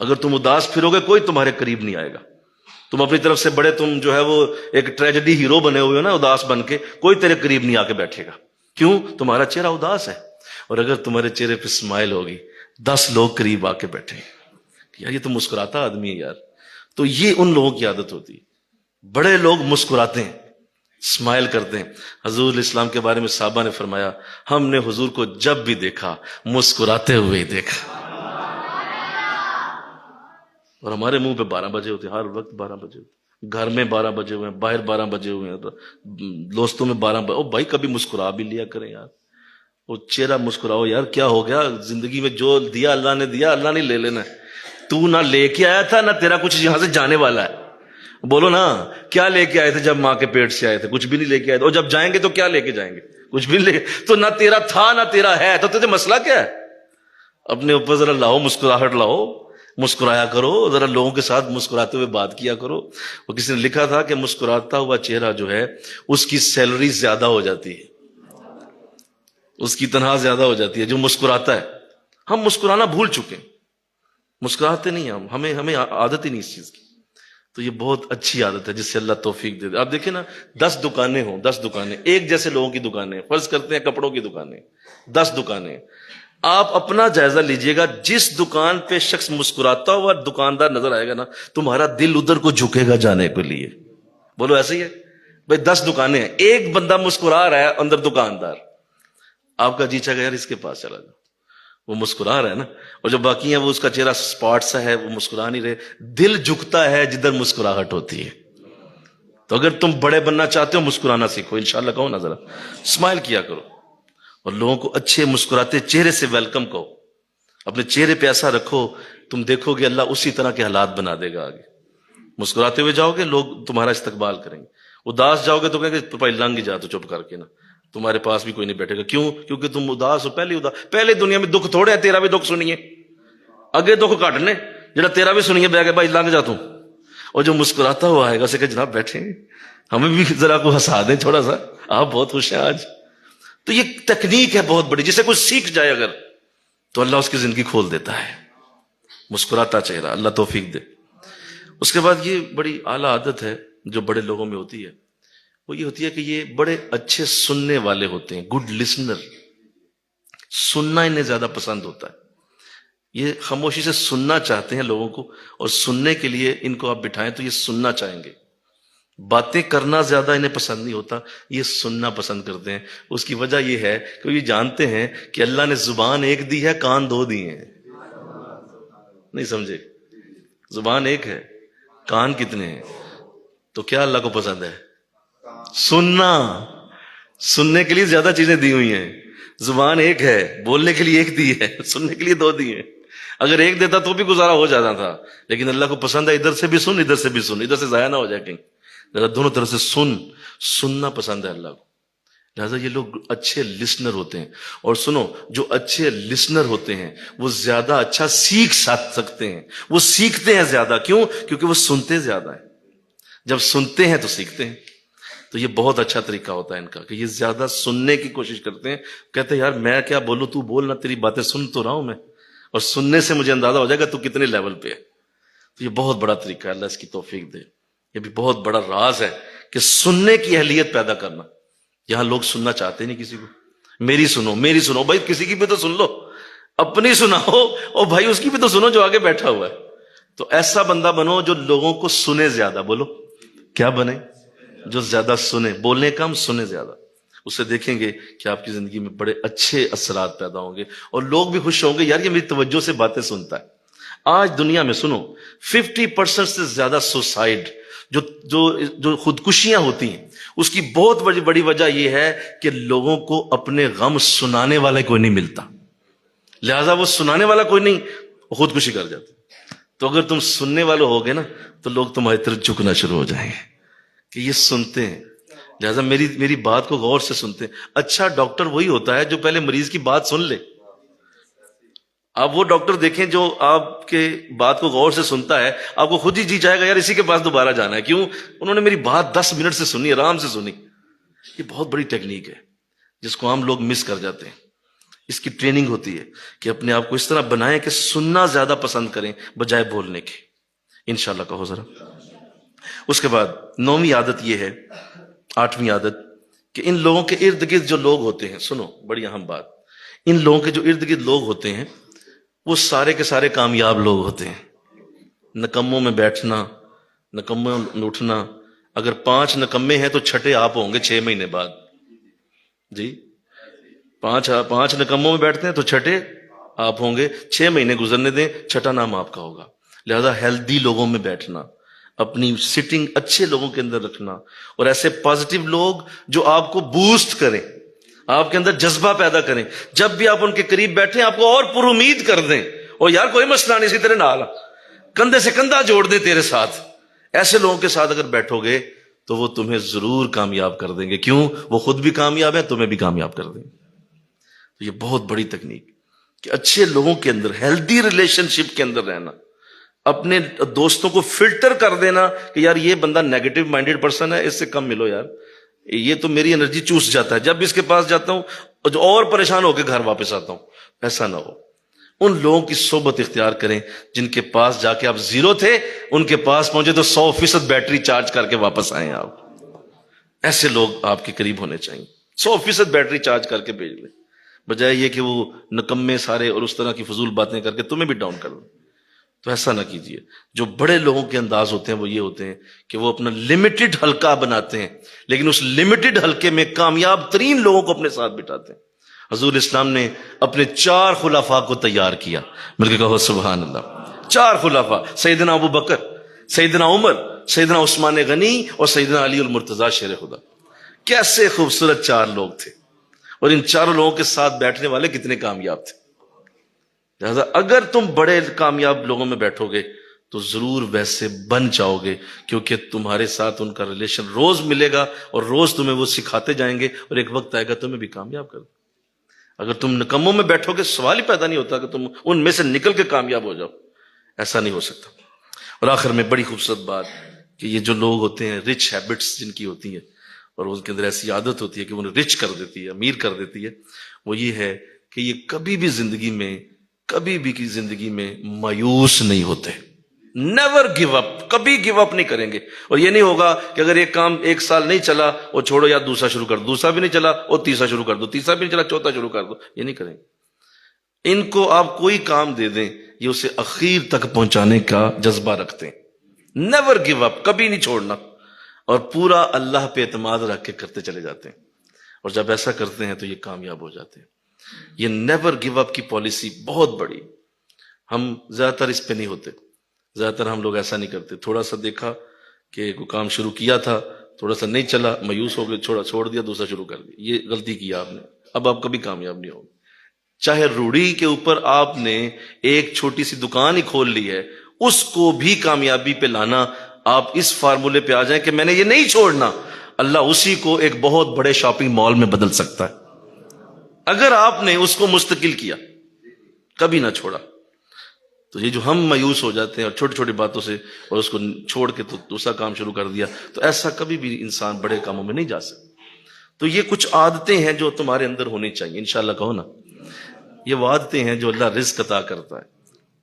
اگر تم اداس پھرو گے کوئی تمہارے قریب نہیں آئے گا. تم اپنی طرف سے بڑے، تم جو ہے وہ ایک ٹریجڈی ہیرو بنے ہوئے ہو نا اداس بن کے، کوئی تیرے قریب نہیں آ کے بیٹھے گا. کیوں؟ تمہارا چہرہ اداس ہے. اور اگر تمہارے چہرے پہ اسمائل ہوگی 10 لوگ قریب آ کے بیٹھے یار یہ تو مسکراتا آدمی ہے یار. تو یہ ان لوگوں کی عادت ہوتی ہے. بڑے لوگ مسکراتے ہیں، اسمائل کرتے ہیں. حضور اسلام کے بارے میں صحابہ نے فرمایا ہم نے حضور کو جب بھی دیکھا مسکراتے ہوئے ہی دیکھا. اور ہمارے منہ پہ 12 بجے ہوتے ہیں، ہر وقت 12 بجے ہوتے ہیں، گھر میں 12 بجے ہوئے ہیں، باہر 12 بجے ہوئے ہیں، دوستوں میں 12 بجے. او بھائی کبھی مسکرا بھی لیا کریں یار، وہ چہرہ مسکراؤ یار. کیا ہو گیا زندگی میں؟ جو دیا اللہ نے دیا، اللہ نے لے لینا ہے. تو نہ لے کے آیا تھا نہ تیرا کچھ یہاں سے جانے والا ہے. بولو نا، کیا لے کے آئے تھے جب ماں کے پیٹ سے آئے تھے؟ کچھ بھی نہیں لے کے آئے تھے. اور جب جائیں گے تو کیا لے کے جائیں گے؟ کچھ بھی نہیں لے. تو نہ تیرا تھا نہ تیرا ہے، تو تجھے مسئلہ کیا ہے؟ اپنے اوپر ذرا لاؤ، مسکراہٹ لاؤ، مسکرایا کرو، ذرا لوگوں کے ساتھ مسکراتے ہوئے بات کیا کرو. وہ کسی نے لکھا تھا کہ مسکراتا ہوا چہرہ جو ہے اس کی سیلری زیادہ ہو جاتی ہے، اس کی تنخواہ زیادہ ہو جاتی ہے جو مسکراتا ہے. ہم مسکرانا بھول چکے ہیں، مسکراتے نہیں ہمیں عادت ہی نہیں اس چیز کی. تو یہ بہت اچھی عادت ہے جس سے اللہ توفیق دے دے. آپ دیکھیں نا 10 دکانیں ہوں، 10 دکانیں ایک جیسے لوگوں کی دکانیں، فرض کرتے ہیں کپڑوں کی دکانیں 10 دکانیں. آپ اپنا جائزہ لیجئے گا، جس دکان پہ شخص مسکراتا ہوا دکاندار نظر آئے گا نا، تمہارا دل ادھر کو جھکے گا جانے کے لیے. بولو ایسے ہی ہے بھائی. 10 دکانیں ہیں، ایک بندہ مسکرا رہا ہے، اندر دکاندار، آپ کا جی چاہے یار اس کے پاس چلا جاؤ، وہ مسکرا رہا ہے نا. اور جو باقی ہیں وہ اس کا چہرہ سپاٹ سا ہے، وہ مسکرا نہیں رہے. دل جھکتا ہے جدھر مسکراہٹ ہوتی ہے. تو اگر تم بڑے بننا چاہتے ہو مسکرانا سیکھو، انشاءاللہ کہو نا، ذرا اسمائل کیا کرو اور لوگوں کو اچھے مسکراتے چہرے سے ویلکم کہو. اپنے چہرے پہ ایسا رکھو، تم دیکھو گے اللہ اسی طرح کے حالات بنا دے گا. آگے مسکراتے ہوئے جاؤ گے لوگ تمہارا استقبال کریں گے. اداس جاؤ گے تو کہیں گے تو بھائی لنگ جا تو چپ کر کے نا، تمہارے پاس بھی کوئی نہیں بیٹھے گا. کیوں؟ کیونکہ تم اداس ہو. پہلے دنیا میں دکھ تھوڑے ہیں، تیرا بھی دکھ سنیے، اگے دکھ کٹنے جڑا تیرا بھی سنیے بہ کے بھائی لنگ جا تم. اور جو مسکراتا ہوا آئے گا اسے کہ جناب بیٹھیں، ہمیں بھی ذرا کو ہنسا دیں تھوڑا سا، آپ بہت خوش ہیں آج. تو یہ تکنیک ہے بہت بڑی، جسے کوئی سیکھ جائے اگر تو اللہ اس کی زندگی کھول دیتا ہے. مسکراتا چہرہ، اللہ توفیق دے. اس کے بعد یہ بڑی اعلیٰ عادت ہے جو بڑے لوگوں میں ہوتی ہے، وہ یہ ہوتی ہے کہ یہ بڑے اچھے سننے والے ہوتے ہیں، گڈ لسنر. سننا انہیں زیادہ پسند ہوتا ہے. یہ خاموشی سے سننا چاہتے ہیں لوگوں کو، اور سننے کے لیے ان کو آپ بٹھائیں تو یہ سننا چاہیں گے. باتیں کرنا زیادہ انہیں پسند نہیں ہوتا، یہ سننا پسند کرتے ہیں. اس کی وجہ یہ ہے کہ یہ جانتے ہیں کہ اللہ نے زبان ایک دی ہے، کان 2 دیے ہیں. نہیں سمجھے؟ زبان ایک ہے، کان کتنے ہیں؟ تو کیا اللہ کو پسند ہے؟ سننا. سننے کے لیے زیادہ چیزیں دی ہوئی ہیں. زبان ایک ہے، بولنے کے لیے ایک دی ہے، سننے کے لیے دو دی ہیں. اگر ایک دیتا تو بھی گزارا ہو جاتا تھا، لیکن اللہ کو پسند ہے ادھر سے بھی سن، ادھر سے بھی سن، ادھر سے ضائع نہ ہو جائے کہیں. دونوں طرف سے سننا پسند ہے اللہ کو. لہٰذا یہ لوگ اچھے لسنر ہوتے ہیں. اور سنو، جو اچھے لسنر ہوتے ہیں وہ زیادہ اچھا سیکھ سکتے ہیں. وہ سیکھتے ہیں زیادہ. کیوں؟ کیونکہ وہ سنتے زیادہ ہیں. جب سنتے ہیں تو سیکھتے ہیں. تو یہ بہت اچھا طریقہ ہوتا ہے ان کا کہ یہ زیادہ سننے کی کوشش کرتے ہیں. کہتے ہیں یار میں کیا بولوں، تو بول نا، تیری باتیں سن تو رہا ہوں میں، اور سننے سے مجھے اندازہ ہو جائے گا تو کتنے لیول پہ ہے. تو یہ بہت بڑا طریقہ ہے، اللہ اس کی توفیق دے. یہ بھی بہت بڑا راز ہے کہ سننے کی اہلیت پیدا کرنا. یہاں لوگ سننا چاہتے نہیں کسی کو. میری سنو، میری سنو. بھائی کسی کی بھی تو سن لو، اپنی سناؤ، اور بھائی اس کی بھی تو سنو جو آگے بیٹھا ہوا ہے. تو ایسا بندہ بنو جو لوگوں کو سنے زیادہ. بولو کیا بنے؟ جو زیادہ سنے، بولنے کم، سنے زیادہ. اسے دیکھیں گے کہ آپ کی زندگی میں بڑے اچھے اثرات پیدا ہوں گے، اور لوگ بھی خوش ہوں گے یار یہ میری توجہ سے باتیں سنتا ہے. آج دنیا میں سنو 50% سے زیادہ سوسائڈ، جو خودکشیاں ہوتی ہیں، اس کی بہت بڑی وجہ یہ ہے کہ لوگوں کو اپنے غم سنانے والا کوئی نہیں ملتا. لہذا وہ سنانے والا کوئی نہیں، وہ خودکشی کر جاتے. تو اگر تم سننے والے ہوگے نا تو لوگ تمہاری طرف جھکنا شروع ہو جائیں گے کہ یہ سنتے ہیں. لہذا میری بات کو غور سے سنتے ہیں. اچھا ڈاکٹر وہی ہوتا ہے جو پہلے مریض کی بات سن لے. آپ وہ ڈاکٹر دیکھیں جو آپ کے بات کو غور سے سنتا ہے، آپ کو خود ہی جی چاہے گا یار اسی کے پاس دوبارہ جانا ہے. کیوں؟ انہوں نے میری بات 10 منٹ سے سنی، آرام سے سنی. یہ بہت بڑی ٹیکنیک ہے جس کو عام لوگ مس کر جاتے ہیں. اس کی ٹریننگ ہوتی ہے کہ اپنے آپ کو اس طرح بنائیں کہ سننا زیادہ پسند کریں بجائے بولنے کے. انشاءاللہ کہو ذرا. اس کے بعد 9ویں عادت یہ ہے، 8ویں عادت، کہ ان لوگوں کے ارد گرد جو لوگ ہوتے ہیں، سنو بڑی اہم بات، ان لوگوں کے جو ارد گرد لوگ ہوتے ہیں وہ سارے کے سارے کامیاب لوگ ہوتے ہیں. نکموں میں بیٹھنا، نکموں میں اٹھنا. اگر 5 نکمے ہیں تو چھٹے آپ ہوں گے 6 مہینے بعد. جی 5 نکموں میں بیٹھتے ہیں تو چھٹے آپ ہوں گے. 6 مہینے گزرنے دیں، چھٹا نام آپ کا ہوگا. لہذا ہیلدی لوگوں میں بیٹھنا، اپنی سٹنگ اچھے لوگوں کے اندر رکھنا، اور ایسے پازیٹیو لوگ جو آپ کو بوسٹ کریں، آپ کے اندر جذبہ پیدا کریں. جب بھی آپ ان کے قریب بیٹھیں آپ کو اور پر امید کر دیں، اور یار کوئی مسئلہ نہیں، اسی طرح نہ کندھے سے کندھا جوڑ دیں تیرے ساتھ. ایسے لوگوں کے ساتھ اگر بیٹھو گے تو وہ تمہیں ضرور کامیاب کر دیں گے. کیوں؟ وہ خود بھی کامیاب ہے، تمہیں بھی کامیاب کر دیں گے. تو یہ بہت بڑی تکنیک کہ اچھے لوگوں کے اندر، ہیلدی ریلیشن شپ کے اندر رہنا، اپنے دوستوں کو فلٹر کر دینا کہ یار یہ بندہ نیگیٹو مائنڈیڈ پرسن ہے، اس سے کم ملو یار، یہ تو میری انرجی چوس جاتا ہے. جب اس کے پاس جاتا ہوں اور پریشان ہو کے گھر واپس آتا ہوں. ایسا نہ ہو. ان لوگوں کی صحبت اختیار کریں جن کے پاس جا کے آپ 0 تھے، ان کے پاس پہنچے تو 100% بیٹری چارج کر کے واپس آئیں آپ. ایسے لوگ آپ کے قریب ہونے چاہیے. 100% بیٹری چارج کر کے بھیج لیں، بجائے یہ کہ وہ نکمے سارے اور اس طرح کی فضول باتیں کر کے تمہیں بھی ڈاؤن کر دیں. تو ایسا نہ کیجیے. جو بڑے لوگوں کے انداز ہوتے ہیں وہ یہ ہوتے ہیں کہ وہ اپنا لمیٹڈ حلقہ بناتے ہیں، لیکن اس لمیٹڈ حلقے میں کامیاب ترین لوگوں کو اپنے ساتھ بٹھاتے ہیں. حضور اسلام نے اپنے 4 خلفاء کو تیار کیا. مل کے کہو سبحان اللہ. 4 خلفاء، سیدنا ابو بکر، سیدنا عمر، سیدنا عثمان غنی اور سیدنا علی المرتضیٰ شیر خدا. کیسے خوبصورت 4 لوگ تھے، اور ان 4 لوگوں کے ساتھ بیٹھنے والے کتنے کامیاب تھے. لہذا اگر تم بڑے کامیاب لوگوں میں بیٹھو گے تو ضرور ویسے بن جاؤ گے، کیونکہ تمہارے ساتھ ان کا ریلیشن روز ملے گا اور روز تمہیں وہ سکھاتے جائیں گے، اور ایک وقت آئے گا تمہیں بھی کامیاب کر دیں. اگر تم نکموں میں بیٹھو گے سوال ہی پیدا نہیں ہوتا کہ تم ان میں سے نکل کے کامیاب ہو جاؤ. ایسا نہیں ہو سکتا. اور آخر میں بڑی خوبصورت بات کہ یہ جو لوگ ہوتے ہیں، رچ ہیبٹس جن کی ہوتی ہیں، اور ان کے اندر ایسی عادت ہوتی ہے کہ انہیں رچ کر دیتی ہے، امیر کر دیتی ہے، وہ یہ ہے کہ یہ کبھی بھی زندگی میں مایوس نہیں ہوتے. Never give up. کبھی گیو اپ نہیں کریں گے. اور یہ نہیں ہوگا کہ اگر ایک کام 1 سال نہیں چلا وہ چھوڑو یا دوسرا شروع کر دو، دوسرا بھی نہیں چلا اور تیسرا شروع کر دو، تیسرا بھی نہیں چلا چوتھا شروع کر دو. یہ نہیں کریں گے. ان کو آپ کوئی کام دے دیں یہ اسے اخیر تک پہنچانے کا جذبہ رکھتے ہیں. Never give up. کبھی نہیں چھوڑنا، اور پورا اللہ پہ اعتماد رکھ کے کرتے چلے جاتے ہیں. اور جب ایسا کرتے ہیں تو یہ کامیاب ہو جاتے ہیں. یہ نیور گیو اپ کی پالیسی بہت بڑی. ہم زیادہ تر اس پہ نہیں ہوتے. زیادہ تر ہم لوگ ایسا نہیں کرتے، تھوڑا سا دیکھا کہ کوئی کام شروع کیا تھا، تھوڑا سا نہیں چلا، مایوس ہو گئے، چھوڑ دیا، دوسرا شروع کر دیا. یہ غلطی کی آپ نے، اب آپ کبھی کامیاب نہیں ہوگے. چاہے روڑی کے اوپر آپ نے ایک چھوٹی سی دکان ہی کھول لی ہے، اس کو بھی کامیابی پہ لانا. آپ اس فارمولے پہ آ جائیں کہ میں نے یہ نہیں چھوڑنا، اللہ اسی کو ایک بہت بڑے شاپنگ مال میں بدل سکتا ہے اگر آپ نے اس کو مستقل کیا، کبھی نہ چھوڑا. تو یہ جو ہم مایوس ہو جاتے ہیں اور چھوٹی چھوٹی باتوں سے، اور اس کو چھوڑ کے تو دوسرا کام شروع کر دیا، تو ایسا کبھی بھی انسان بڑے کاموں میں نہیں جا سکتا. تو یہ کچھ عادتیں ہیں جو تمہارے اندر ہونی چاہیے، انشاءاللہ کہو نا. یہ وہ عادتیں ہیں جو اللہ رزق عطا کرتا ہے،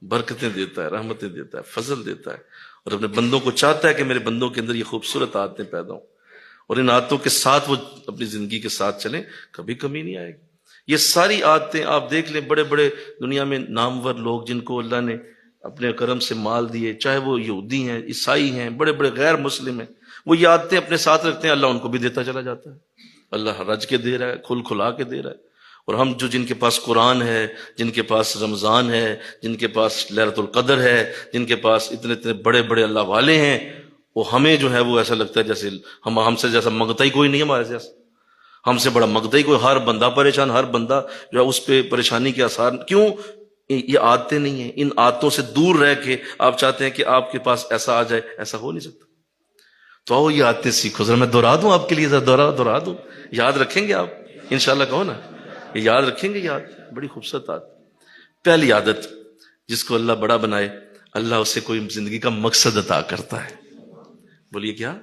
برکتیں دیتا ہے، رحمتیں دیتا ہے، فضل دیتا ہے، اور اپنے بندوں کو چاہتا ہے کہ میرے بندوں کے اندر یہ خوبصورت عادتیں پیدا ہوں، اور ان عادتوں کے ساتھ وہ اپنی زندگی کے ساتھ چلیں، کبھی کمی نہیں آئے گی. یہ ساری عادتیں آپ دیکھ لیں، بڑے بڑے دنیا میں نامور لوگ جن کو اللہ نے اپنے کرم سے مال دیے، چاہے وہ یہودی ہیں، عیسائی ہیں، بڑے بڑے غیر مسلم ہیں، وہ یہ عادتیں اپنے ساتھ رکھتے ہیں، اللہ ان کو بھی دیتا چلا جاتا ہے. اللہ رج کے دے رہا ہے، کھلا کے دے رہا ہے. اور ہم جن کے پاس قرآن ہے، جن کے پاس رمضان ہے، جن کے پاس لیلۃ القدر ہے، جن کے پاس اتنے اتنے بڑے بڑے اللہ والے ہیں، وہ ہمیں جو ہے وہ ایسا لگتا ہے جیسے ہم سے جیسا منگتا ہی کوئی نہیں ہے ہمارے جیسا. ہم سے بڑا منگتا ہی کوئی، ہر بندہ پریشان، ہر بندہ جو ہے اس پہ پریشانی کے آثار. کیوں؟ یہ عادتیں نہیں ہیں. ان عادتوں سے دور رہ کے آپ چاہتے ہیں کہ آپ کے پاس ایسا آ جائے، ایسا ہو نہیں سکتا. تو آؤ یہ عادتیں سیکھو. ذرا میں دہرا دوں آپ کے لیے، ذرا دہرا دوں، یاد رکھیں گے آپ انشاءاللہ کہو نا. یہ یاد رکھیں گے، یاد بڑی خوبصورت عادت. پہلی عادت، جس کو اللہ بڑا بنائے، اللہ اسے کوئی زندگی کا مقصد عطا کرتا ہے. بولیے کیا؟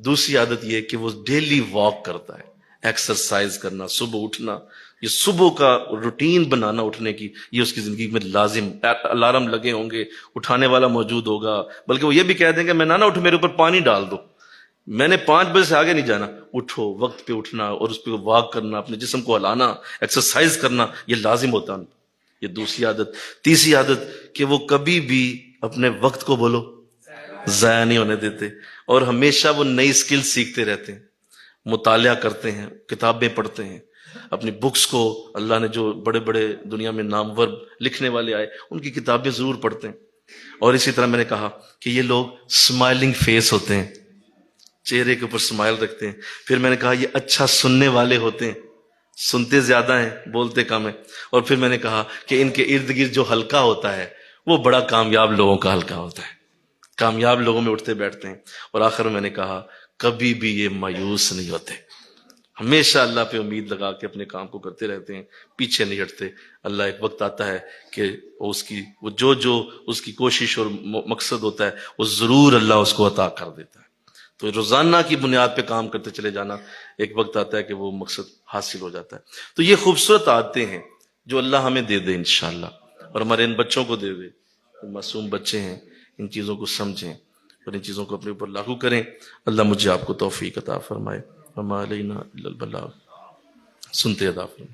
دوسری عادت یہ کہ وہ ڈیلی واک کرتا ہے، ایکسرسائز کرنا، صبح اٹھنا. یہ صبح کا روٹین بنانا اٹھنے کی، یہ اس کی زندگی میں لازم. الارم لگے ہوں گے، اٹھانے والا موجود ہوگا، بلکہ وہ یہ بھی کہہ دیں گے میں نہ اٹھ، میرے اوپر پانی ڈال دو، میں نے 5 بجے سے آگے نہیں جانا. اٹھو، وقت پہ اٹھنا اور اس پہ واک کرنا، اپنے جسم کو ہلانا، ایکسرسائز کرنا، یہ لازم ہوتا ہے. یہ دوسری عادت. تیسری عادت کہ وہ کبھی بھی اپنے وقت کو بولو ضائع نہیں ہونے دیتے، اور ہمیشہ وہ نئی سکل سیکھتے رہتے ہیں، مطالعہ کرتے ہیں، کتابیں پڑھتے ہیں. اپنی بکس کو، اللہ نے جو بڑے بڑے دنیا میں نامور لکھنے والے آئے، ان کی کتابیں ضرور پڑھتے ہیں. اور اسی طرح میں نے کہا کہ یہ لوگ اسمائلنگ فیس ہوتے ہیں، چہرے کے اوپر اسمائل رکھتے ہیں. پھر میں نے کہا یہ اچھا سننے والے ہوتے ہیں، سنتے زیادہ ہیں، بولتے کم ہیں. اور پھر میں نے کہا کہ ان کے ارد گرد جو حلقہ ہوتا ہے وہ بڑا کامیاب لوگوں کا حلقہ ہوتا ہے، کامیاب لوگوں میں اٹھتے بیٹھتے ہیں. اور آخر میں نے کہا کبھی بھی یہ مایوس نہیں ہوتے، ہمیشہ اللہ پہ امید لگا کے اپنے کام کو کرتے رہتے ہیں، پیچھے نہیں ہٹتے. اللہ ایک وقت آتا ہے کہ وہ جو اس کی کوشش اور مقصد ہوتا ہے وہ ضرور اللہ اس کو عطا کر دیتا ہے. تو روزانہ کی بنیاد پہ کام کرتے چلے جانا، ایک وقت آتا ہے کہ وہ مقصد حاصل ہو جاتا ہے. تو یہ خوبصورت عادتیں ہیں جو اللہ ہمیں دے دے انشاءاللہ، اور ہمارے ان بچوں کو دے دے. معصوم بچے ہیں، ان چیزوں کو سمجھیں اور ان چیزوں کو اپنے اوپر لاگو کریں. اللہ مجھے آپ کو توفیق عطا فرمائے. وما علینا الا البلاغ. سنتے ادا فرمائے.